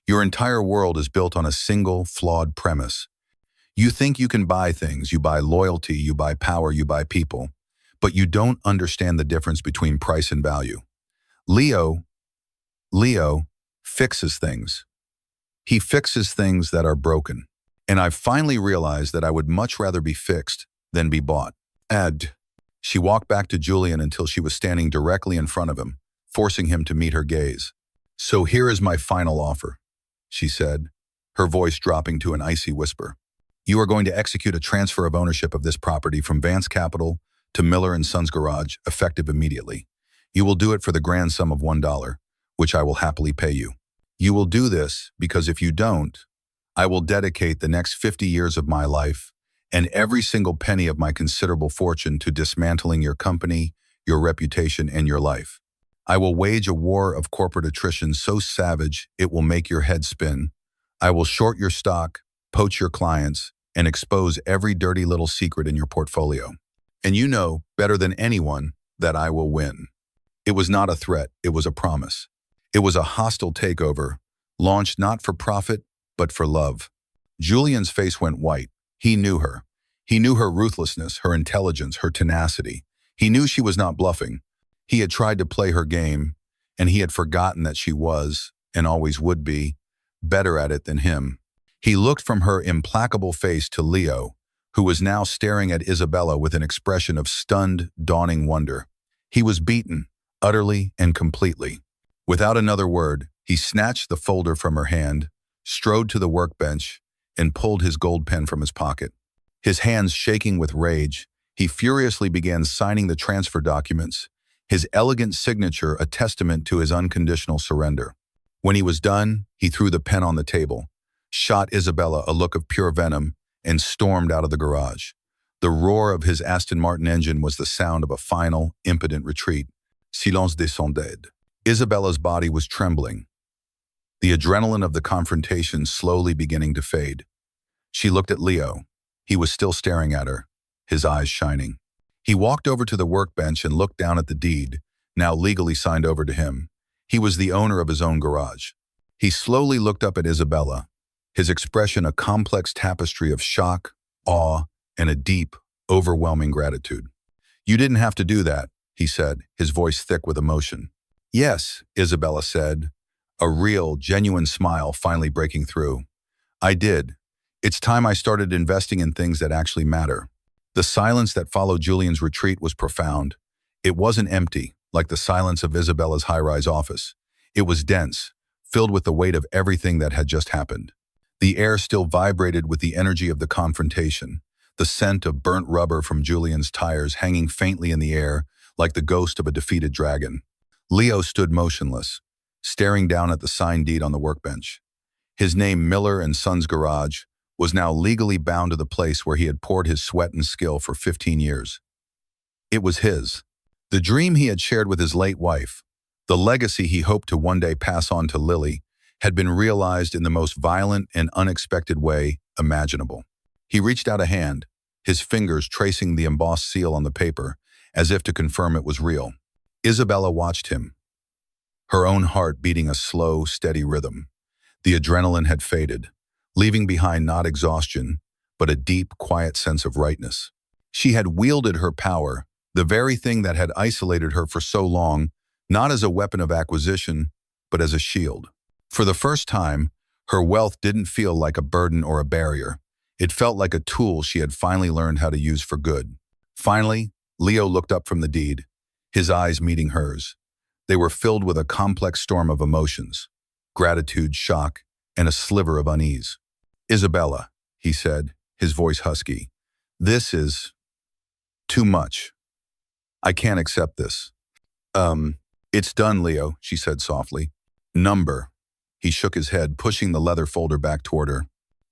"Your entire world is built on a single, flawed premise. You think you can buy things, you buy loyalty, you buy power, you buy people, but you don't understand the difference between price and value. Leo fixes things. He fixes things that are broken. And I've finally realized that I would much rather be fixed than be bought." She walked back to Julian until she was standing directly in front of him, forcing him to meet her gaze. "So here is my final offer," she said, her voice dropping to an icy whisper. "You are going to execute a transfer of ownership of this property from Vance Capital to Miller & Sons Garage, effective immediately. You will do it for the grand sum of $1, which I will happily pay you. You will do this because if you don't, I will dedicate the next 50 years of my life and every single penny of my considerable fortune to dismantling your company, your reputation, and your life. I will wage a war of corporate attrition so savage it will make your head spin. I will short your stock, poach your clients, and expose every dirty little secret in your portfolio. And you know, better than anyone, that I will win." It was not a threat, it was a promise. It was a hostile takeover, launched not for profit, but for love. Julian's face went white. He knew her. He knew her ruthlessness, her intelligence, her tenacity. He knew she was not bluffing. He had tried to play her game, and he had forgotten that she was, and always would be, better at it than him. He looked from her implacable face to Leo, who was now staring at Isabella with an expression of stunned, dawning wonder. He was beaten, utterly and completely. Without another word, he snatched the folder from her hand, strode to the workbench, and pulled his gold pen from his pocket. His hands shaking with rage, he furiously began signing the transfer documents, his elegant signature a testament to his unconditional surrender. When he was done, he threw the pen on the table, shot Isabella a look of pure venom, and stormed out of the garage. The roar of his Aston Martin engine was the sound of a final, impotent retreat. Silence descended. Isabella's body was trembling, the adrenaline of the confrontation slowly beginning to fade. She looked at Leo. He was still staring at her, his eyes shining. He walked over to the workbench and looked down at the deed, now legally signed over to him. He was the owner of his own garage. He slowly looked up at Isabella, his expression a complex tapestry of shock, awe, and a deep, overwhelming gratitude. "You didn't have to do that," he said, his voice thick with emotion. "Yes," Isabella said, a real, genuine smile finally breaking through. "I did. It's time I started investing in things that actually matter." The silence that followed Julian's retreat was profound. It wasn't empty, like the silence of Isabella's high-rise office. It was dense, filled with the weight of everything that had just happened. The air still vibrated with the energy of the confrontation, the scent of burnt rubber from Julian's tires hanging faintly in the air like the ghost of a defeated dragon. Leo stood motionless, staring down at the signed deed on the workbench. His name, Miller and Sons Garage, was now legally bound to the place where he had poured his sweat and skill for 15 years. It was his. The dream he had shared with his late wife, the legacy he hoped to one day pass on to Lily, had been realized in the most violent and unexpected way imaginable. He reached out a hand, his fingers tracing the embossed seal on the paper, as if to confirm it was real. Isabella watched him, her own heart beating a slow, steady rhythm. The adrenaline had faded, leaving behind not exhaustion, but a deep, quiet sense of rightness. She had wielded her power, the very thing that had isolated her for so long, not as a weapon of acquisition, but as a shield. For the first time, her wealth didn't feel like a burden or a barrier. It felt like a tool she had finally learned how to use for good. Finally, Leo looked up from the deed, his eyes meeting hers. They were filled with a complex storm of emotions, gratitude, shock, and a sliver of unease. "Isabella," he said, his voice husky, "this is too much. I can't accept this." It's done, Leo," she said softly. "Number." He shook his head, pushing the leather folder back toward her.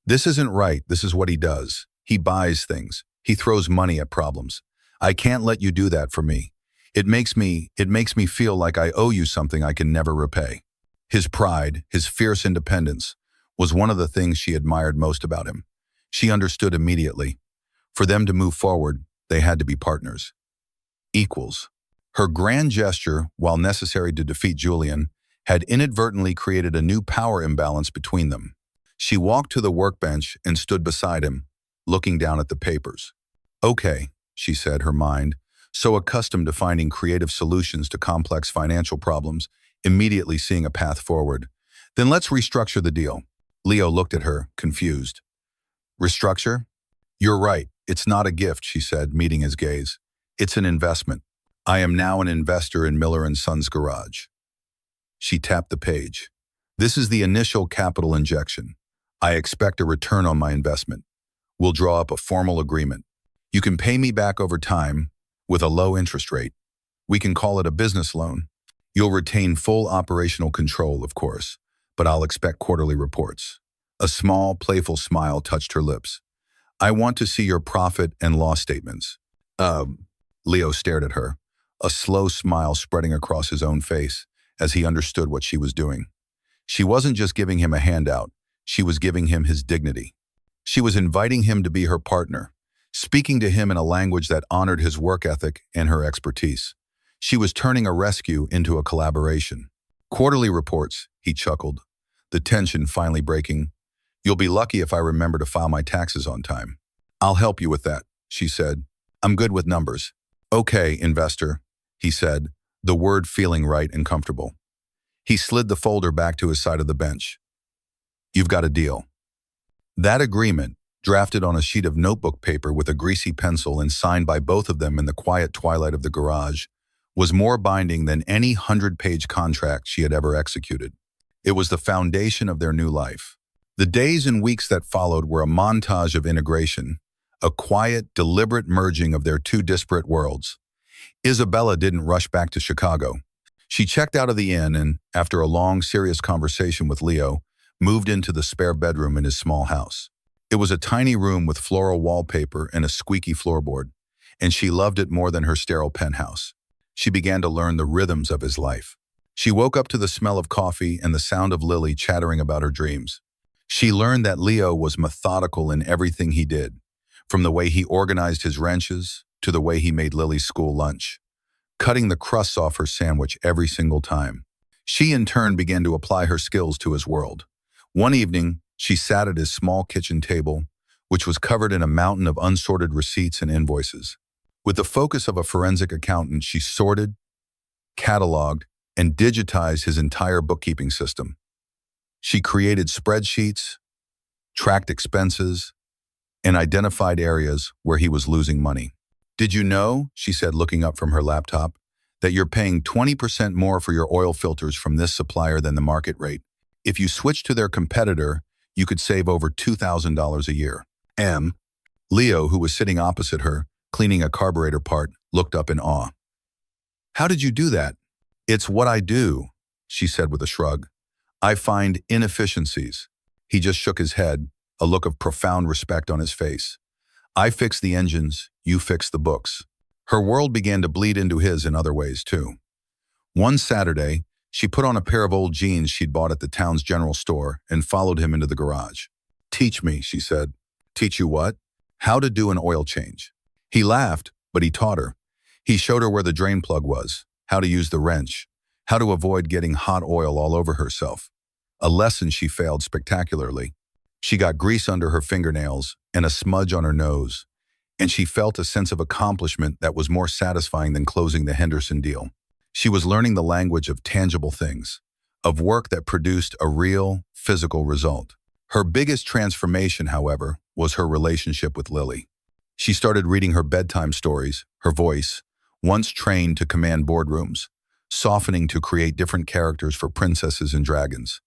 "This isn't right. This is what he does. He buys things. He throws money at problems. I can't let you do that for me. It makes me feel like I owe you something I can never repay." His pride, his fierce independence, was one of the things she admired most about him. She understood immediately. For them to move forward, they had to be partners. Equals. Her grand gesture, while necessary to defeat Julian, had inadvertently created a new power imbalance between them. She walked to the workbench and stood beside him, looking down at the papers. "Okay," she said, her mind, so accustomed to finding creative solutions to complex financial problems, immediately seeing a path forward. "Then let's restructure the deal." Leo looked at her, confused. "Restructure? You're right. It's not a gift," she said, meeting his gaze. "It's an investment. I am now an investor in Miller and Sons Garage." She tapped the page. "This is the initial capital injection. I expect a return on my investment. We'll draw up a formal agreement. You can pay me back over time with a low interest rate. We can call it a business loan. You'll retain full operational control, of course, but I'll expect quarterly reports." A small, playful smile touched her lips. "I want to see your profit and loss statements." Leo stared at her, a slow smile spreading across his own face as he understood what she was doing. She wasn't just giving him a handout, she was giving him his dignity. She was inviting him to be her partner, speaking to him in a language that honored his work ethic and her expertise. She was turning a rescue into a collaboration. "Quarterly reports," he chuckled, the tension finally breaking. "You'll be lucky if I remember to file my taxes on time." "I'll help you with that," she said. "I'm good with numbers." "Okay, investor," he said, the word feeling right and comfortable. He slid the folder back to his side of the bench. "You've got a deal." That agreement, drafted on a sheet of notebook paper with a greasy pencil and signed by both of them in the quiet twilight of the garage, was more binding than any 100-page contract she had ever executed. It was the foundation of their new life. The days and weeks that followed were a montage of integration, a quiet, deliberate merging of their two disparate worlds. Isabella didn't rush back to Chicago. She checked out of the inn and, after a long, serious conversation with Leo, moved into the spare bedroom in his small house. It was a tiny room with floral wallpaper and a squeaky floorboard, and she loved it more than her sterile penthouse. She began to learn the rhythms of his life. She woke up to the smell of coffee and the sound of Lily chattering about her dreams. She learned that Leo was methodical in everything he did, from the way he organized his wrenches to the way he made Lily's school lunch, cutting the crusts off her sandwich every single time. She in turn began to apply her skills to his world. One evening, she sat at his small kitchen table, which was covered in a mountain of unsorted receipts and invoices. With the focus of a forensic accountant, she sorted, cataloged, and digitized his entire bookkeeping system. She created spreadsheets, tracked expenses, and identified areas where he was losing money. "Did you know," she said, looking up from her laptop, "that you're paying 20% more for your oil filters from this supplier than the market rate? If you switch to their competitor, you could save over $2,000 a year." Leo, who was sitting opposite her, cleaning a carburetor part, looked up in awe. "How did you do that?" "It's what I do," she said with a shrug. "I find inefficiencies." He just shook his head, a look of profound respect on his face. "I fix the engines, you fix the books." Her world began to bleed into his in other ways, too. One Saturday, she put on a pair of old jeans she'd bought at the town's general store and followed him into the garage. "Teach me," she said. "Teach you what?" "How to do an oil change." He laughed, but he taught her. He showed her where the drain plug was, how to use the wrench, how to avoid getting hot oil all over herself. A lesson she failed spectacularly. She got grease under her fingernails and a smudge on her nose, and she felt a sense of accomplishment that was more satisfying than closing the Henderson deal. She was learning the language of tangible things, of work that produced a real, physical result. Her biggest transformation, however, was her relationship with Lily. She started reading her bedtime stories, her voice, once trained to command boardrooms, softening to create different characters for princesses and dragons.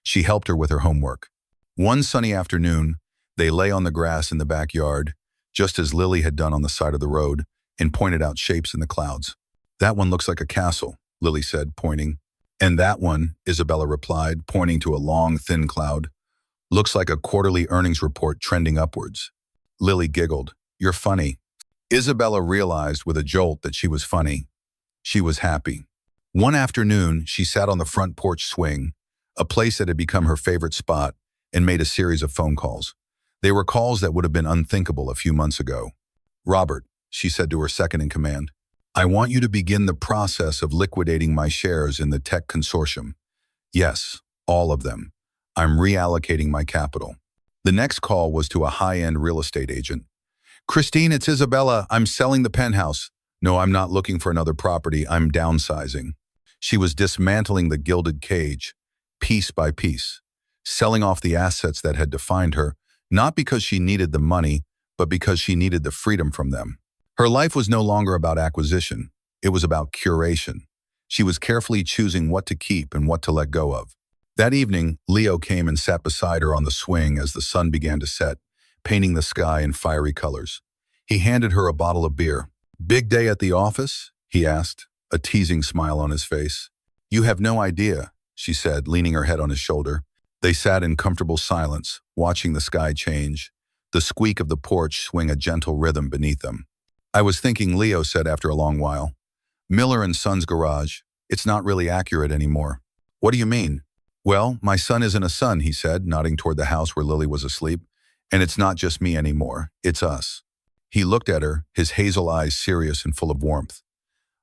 She helped her with her homework. One sunny afternoon, they lay on the grass in the backyard, just as Lily had done on the side of the road, and pointed out shapes in the clouds. "That one looks like a castle," Lily said, pointing. "And that one," Isabella replied, pointing to a long, thin cloud, "looks like a quarterly earnings report trending upwards." Lily giggled. "You're funny." Isabella realized with a jolt that she was funny. She was happy. One afternoon, she sat on the front porch swing, a place that had become her favorite spot, and made a series of phone calls. They were calls that would have been unthinkable a few months ago. "Robert," she said to her second in command, "I want you to begin the process of liquidating my shares in the tech consortium. Yes, all of them. I'm reallocating my capital." The next call was to a high-end real estate agent. "Christine, it's Isabella. I'm selling the penthouse." "No, I'm not looking for another property. I'm downsizing." She was dismantling the gilded cage, piece by piece, selling off the assets that had defined her, not because she needed the money, but because she needed the freedom from them. Her life was no longer about acquisition. It was about curation. She was carefully choosing what to keep and what to let go of. That evening, Leo came and sat beside her on the swing as the sun began to set, painting the sky in fiery colors. He handed her a bottle of beer. "Big day at the office?" he asked, a teasing smile on his face. "You have no idea," she said, leaning her head on his shoulder. They sat in comfortable silence, watching the sky change, the squeak of the porch swing a gentle rhythm beneath them. "I was thinking," Leo said after a long while. "Miller and Son's garage. It's not really accurate anymore." "What do you mean?" "Well, my son isn't a son," he said, nodding toward the house where Lily was asleep. "And it's not just me anymore. It's us." He looked at her, his hazel eyes serious and full of warmth.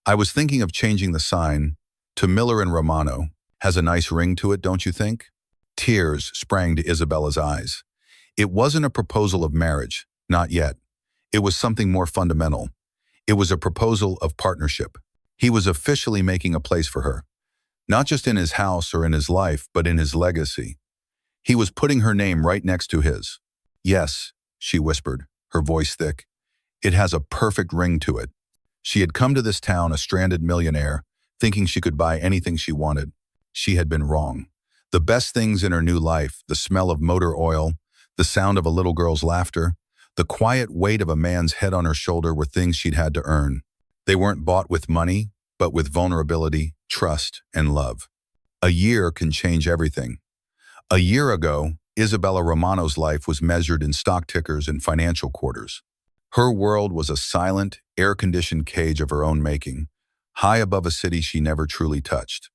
"I was thinking of changing the sign to Miller and Romano. Has a nice ring to it, don't you think?" Tears sprang to Isabella's eyes. It wasn't a proposal of marriage, not yet. It was something more fundamental. It was a proposal of partnership. He was officially making a place for her, not just in his house or in his life, but in his legacy. He was putting her name right next to his. "Yes," she whispered, her voice thick. "It has a perfect ring to it." She had come to this town a stranded millionaire, thinking she could buy anything she wanted. She had been wrong. The best things in her new life, the smell of motor oil, the sound of a little girl's laughter, the quiet weight of a man's head on her shoulder were things she'd had to earn. They weren't bought with money, but with vulnerability, trust, and love. A year can change everything. A year ago, Isabella Romano's life was measured in stock tickers and financial quarters. Her world was a silent, air-conditioned cage of her own making, high above a city she never truly touched.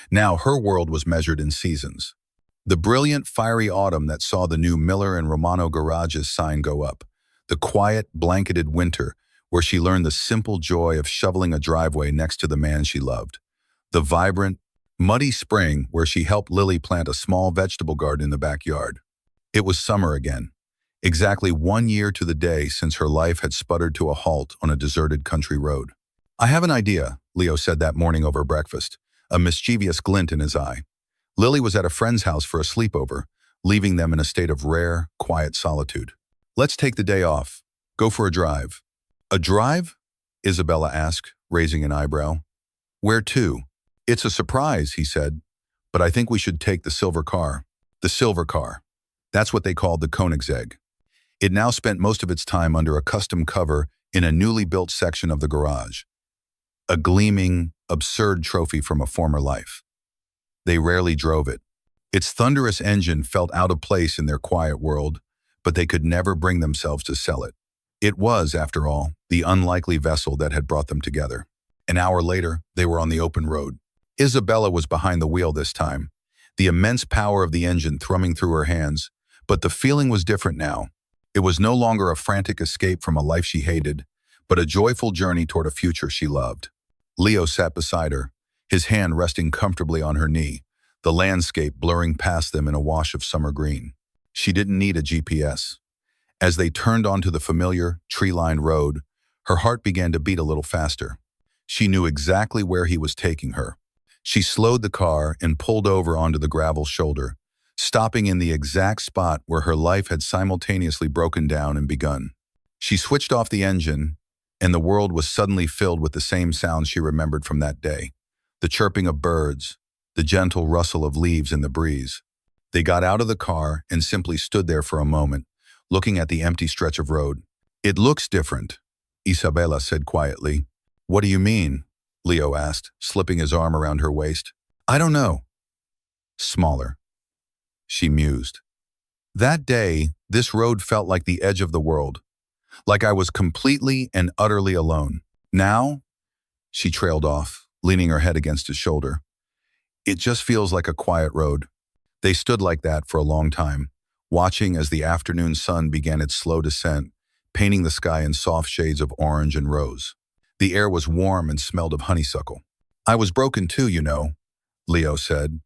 Now her world was measured in seasons. The brilliant, fiery autumn that saw the new Miller and Romano garages sign go up. The quiet, blanketed winter where she learned the simple joy of shoveling a driveway next to the man she loved. The vibrant, muddy spring where she helped Lily plant a small vegetable garden in the backyard. It was summer again, exactly 1 year to the day since her life had sputtered to a halt on a deserted country road. "I have an idea," Leo said that morning over breakfast, a mischievous glint in his eye. Lily was at a friend's house for a sleepover, leaving them in a state of rare, quiet solitude. "Let's take the day off. Go for a drive." "A drive?" Isabella asked, raising an eyebrow. "Where to?" "It's a surprise," he said, "but I think we should take the silver car." The silver car. That's what they called the Koenigsegg. It now spent most of its time under a custom cover in a newly built section of the garage. A gleaming, absurd trophy from a former life. They rarely drove it. Its thunderous engine felt out of place in their quiet world, but they could never bring themselves to sell it. It was, after all, the unlikely vessel that had brought them together. An hour later, they were on the open road. Isabella was behind the wheel this time, the immense power of the engine thrumming through her hands, but the feeling was different now. It was no longer a frantic escape from a life she hated, but a joyful journey toward a future she loved. Leo sat beside her, his hand resting comfortably on her knee, the landscape blurring past them in a wash of summer green. She didn't need a GPS. As they turned onto the familiar, tree-lined road, her heart began to beat a little faster. She knew exactly where he was taking her. She slowed the car and pulled over onto the gravel shoulder, stopping in the exact spot where her life had simultaneously broken down and begun. She switched off the engine, and the world was suddenly filled with the same sounds she remembered from that day. The chirping of birds, the gentle rustle of leaves in the breeze. They got out of the car and simply stood there for a moment, looking at the empty stretch of road. "It looks different," Isabella said quietly. "What do you mean?" Leo asked, slipping his arm around her waist. "I don't know." "Smaller," she mused. "That day, this road felt like the edge of the world, like I was completely and utterly alone. Now," she trailed off, leaning her head against his shoulder, "it just feels like a quiet road." They stood like that for a long time, watching as the afternoon sun began its slow descent, painting the sky in soft shades of orange and rose. The air was warm and smelled of honeysuckle. "I was broken too, you know," Leo said,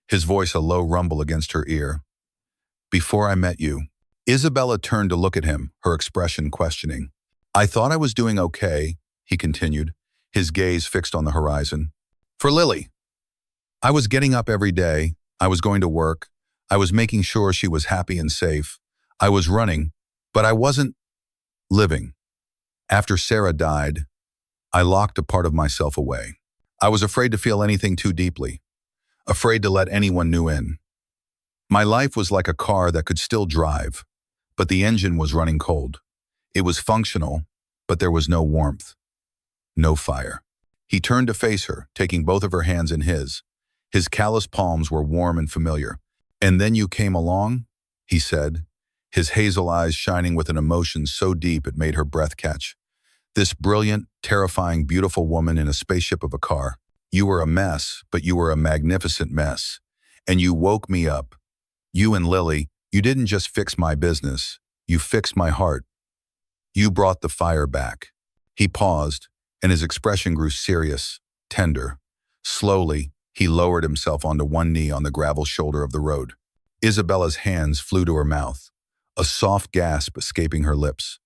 his voice a low rumble against her ear. "Before I met you." Isabella turned to look at him, her expression questioning. "I thought I was doing okay," he continued, his gaze fixed on the horizon. "For Lily. I was getting up every day. I was going to work. I was making sure she was happy and safe. I was running, but I wasn't living. After Sarah died, I locked a part of myself away. I was afraid to feel anything too deeply, afraid to let anyone new in. My life was like a car that could still drive, but the engine was running cold. It was functional, but there was no warmth, no fire." He turned to face her, taking both of her hands in his. His calloused palms were warm and familiar. "And then you came along," he said, his hazel eyes shining with an emotion so deep it made her breath catch. "This brilliant, terrifying, beautiful woman in a spaceship of a car. You were a mess, but you were a magnificent mess. And you woke me up. You and Lily, you didn't just fix my business. You fixed my heart. You brought the fire back." He paused, and his expression grew serious, tender. Slowly, he lowered himself onto one knee on the gravel shoulder of the road. Isabella's hands flew to her mouth, a soft gasp escaping her lips.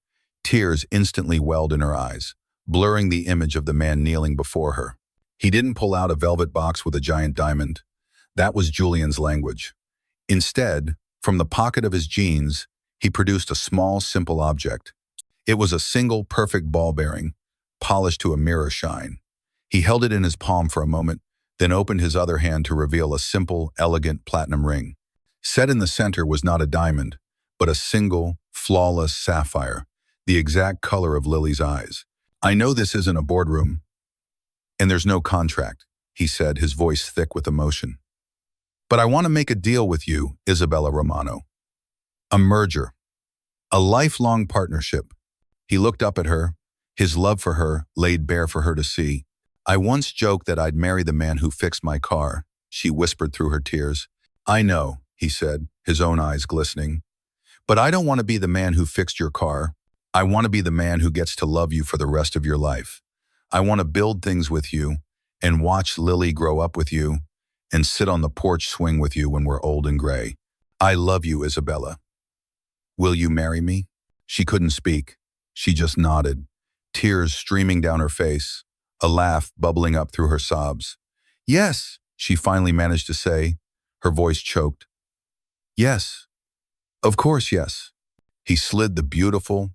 Tears instantly welled in her eyes, blurring the image of the man kneeling before her. He didn't pull out a velvet box with a giant diamond. That was Julian's language. Instead, from the pocket of his jeans, he produced a small, simple object. It was a single, perfect ball bearing, polished to a mirror shine. He held it in his palm for a moment, then opened his other hand to reveal a simple, elegant platinum ring. Set in the center was not a diamond, but a single, flawless sapphire, the exact color of Lily's eyes. "I know this isn't a boardroom, and there's no contract," he said, his voice thick with emotion. "But I want to make a deal with you, Isabella Romano. A merger. A lifelong partnership. He looked up at her, his love for her laid bare for her to see. I once joked that I'd marry the man who fixed my car, she whispered through her tears. I know, he said, his own eyes glistening. But I don't want to be the man who fixed your car. I want to be the man who gets to love you for the rest of your life. I want to build things with you and watch Lily grow up with you and sit on the porch swing with you when we're old and gray. I love you, Isabella. Will you marry me? She couldn't speak. She just nodded, tears streaming down her face, a laugh bubbling up through her sobs. Yes, she finally managed to say, her voice choked. Yes, of course, yes. He slid the beautiful,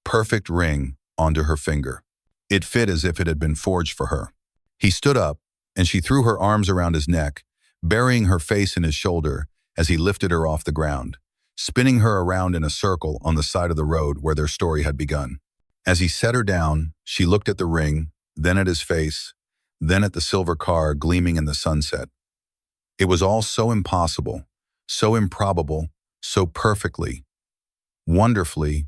perfect ring onto her finger. It fit as if it had been forged for her. He stood up, and she threw her arms around his neck, burying her face in his shoulder as he lifted her off the ground, spinning her around in a circle on the side of the road where their story had begun. As he set her down, she looked at the ring, then at his face, then at the silver car gleaming in the sunset. It was all so impossible, so improbable, so perfectly, wonderfully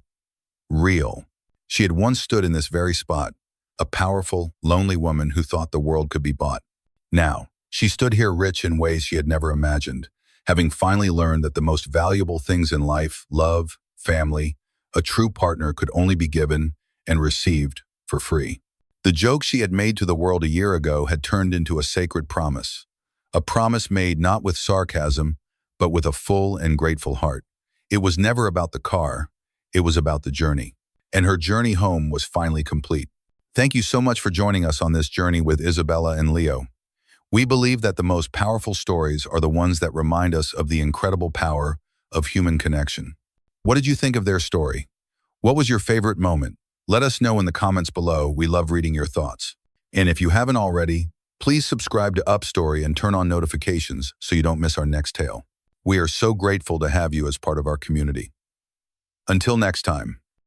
real. She had once stood in this very spot, a powerful, lonely woman who thought the world could be bought. Now, she stood here rich in ways she had never imagined, having finally learned that the most valuable things in life, love, family, a true partner could only be given and received for free. The joke she had made to the world a year ago had turned into a sacred promise, a promise made not with sarcasm, but with a full and grateful heart. It was never about the car, it was about the journey. And her journey home was finally complete. Thank you so much for joining us on this journey with Isabella and Leo. We believe that the most powerful stories are the ones that remind us of the incredible power of human connection. What did you think of their story? What was your favorite moment? Let us know in the comments below. We love reading your thoughts. And if you haven't already, please subscribe to UpStory and turn on notifications so you don't miss our next tale. We are so grateful to have you as part of our community. Until next time.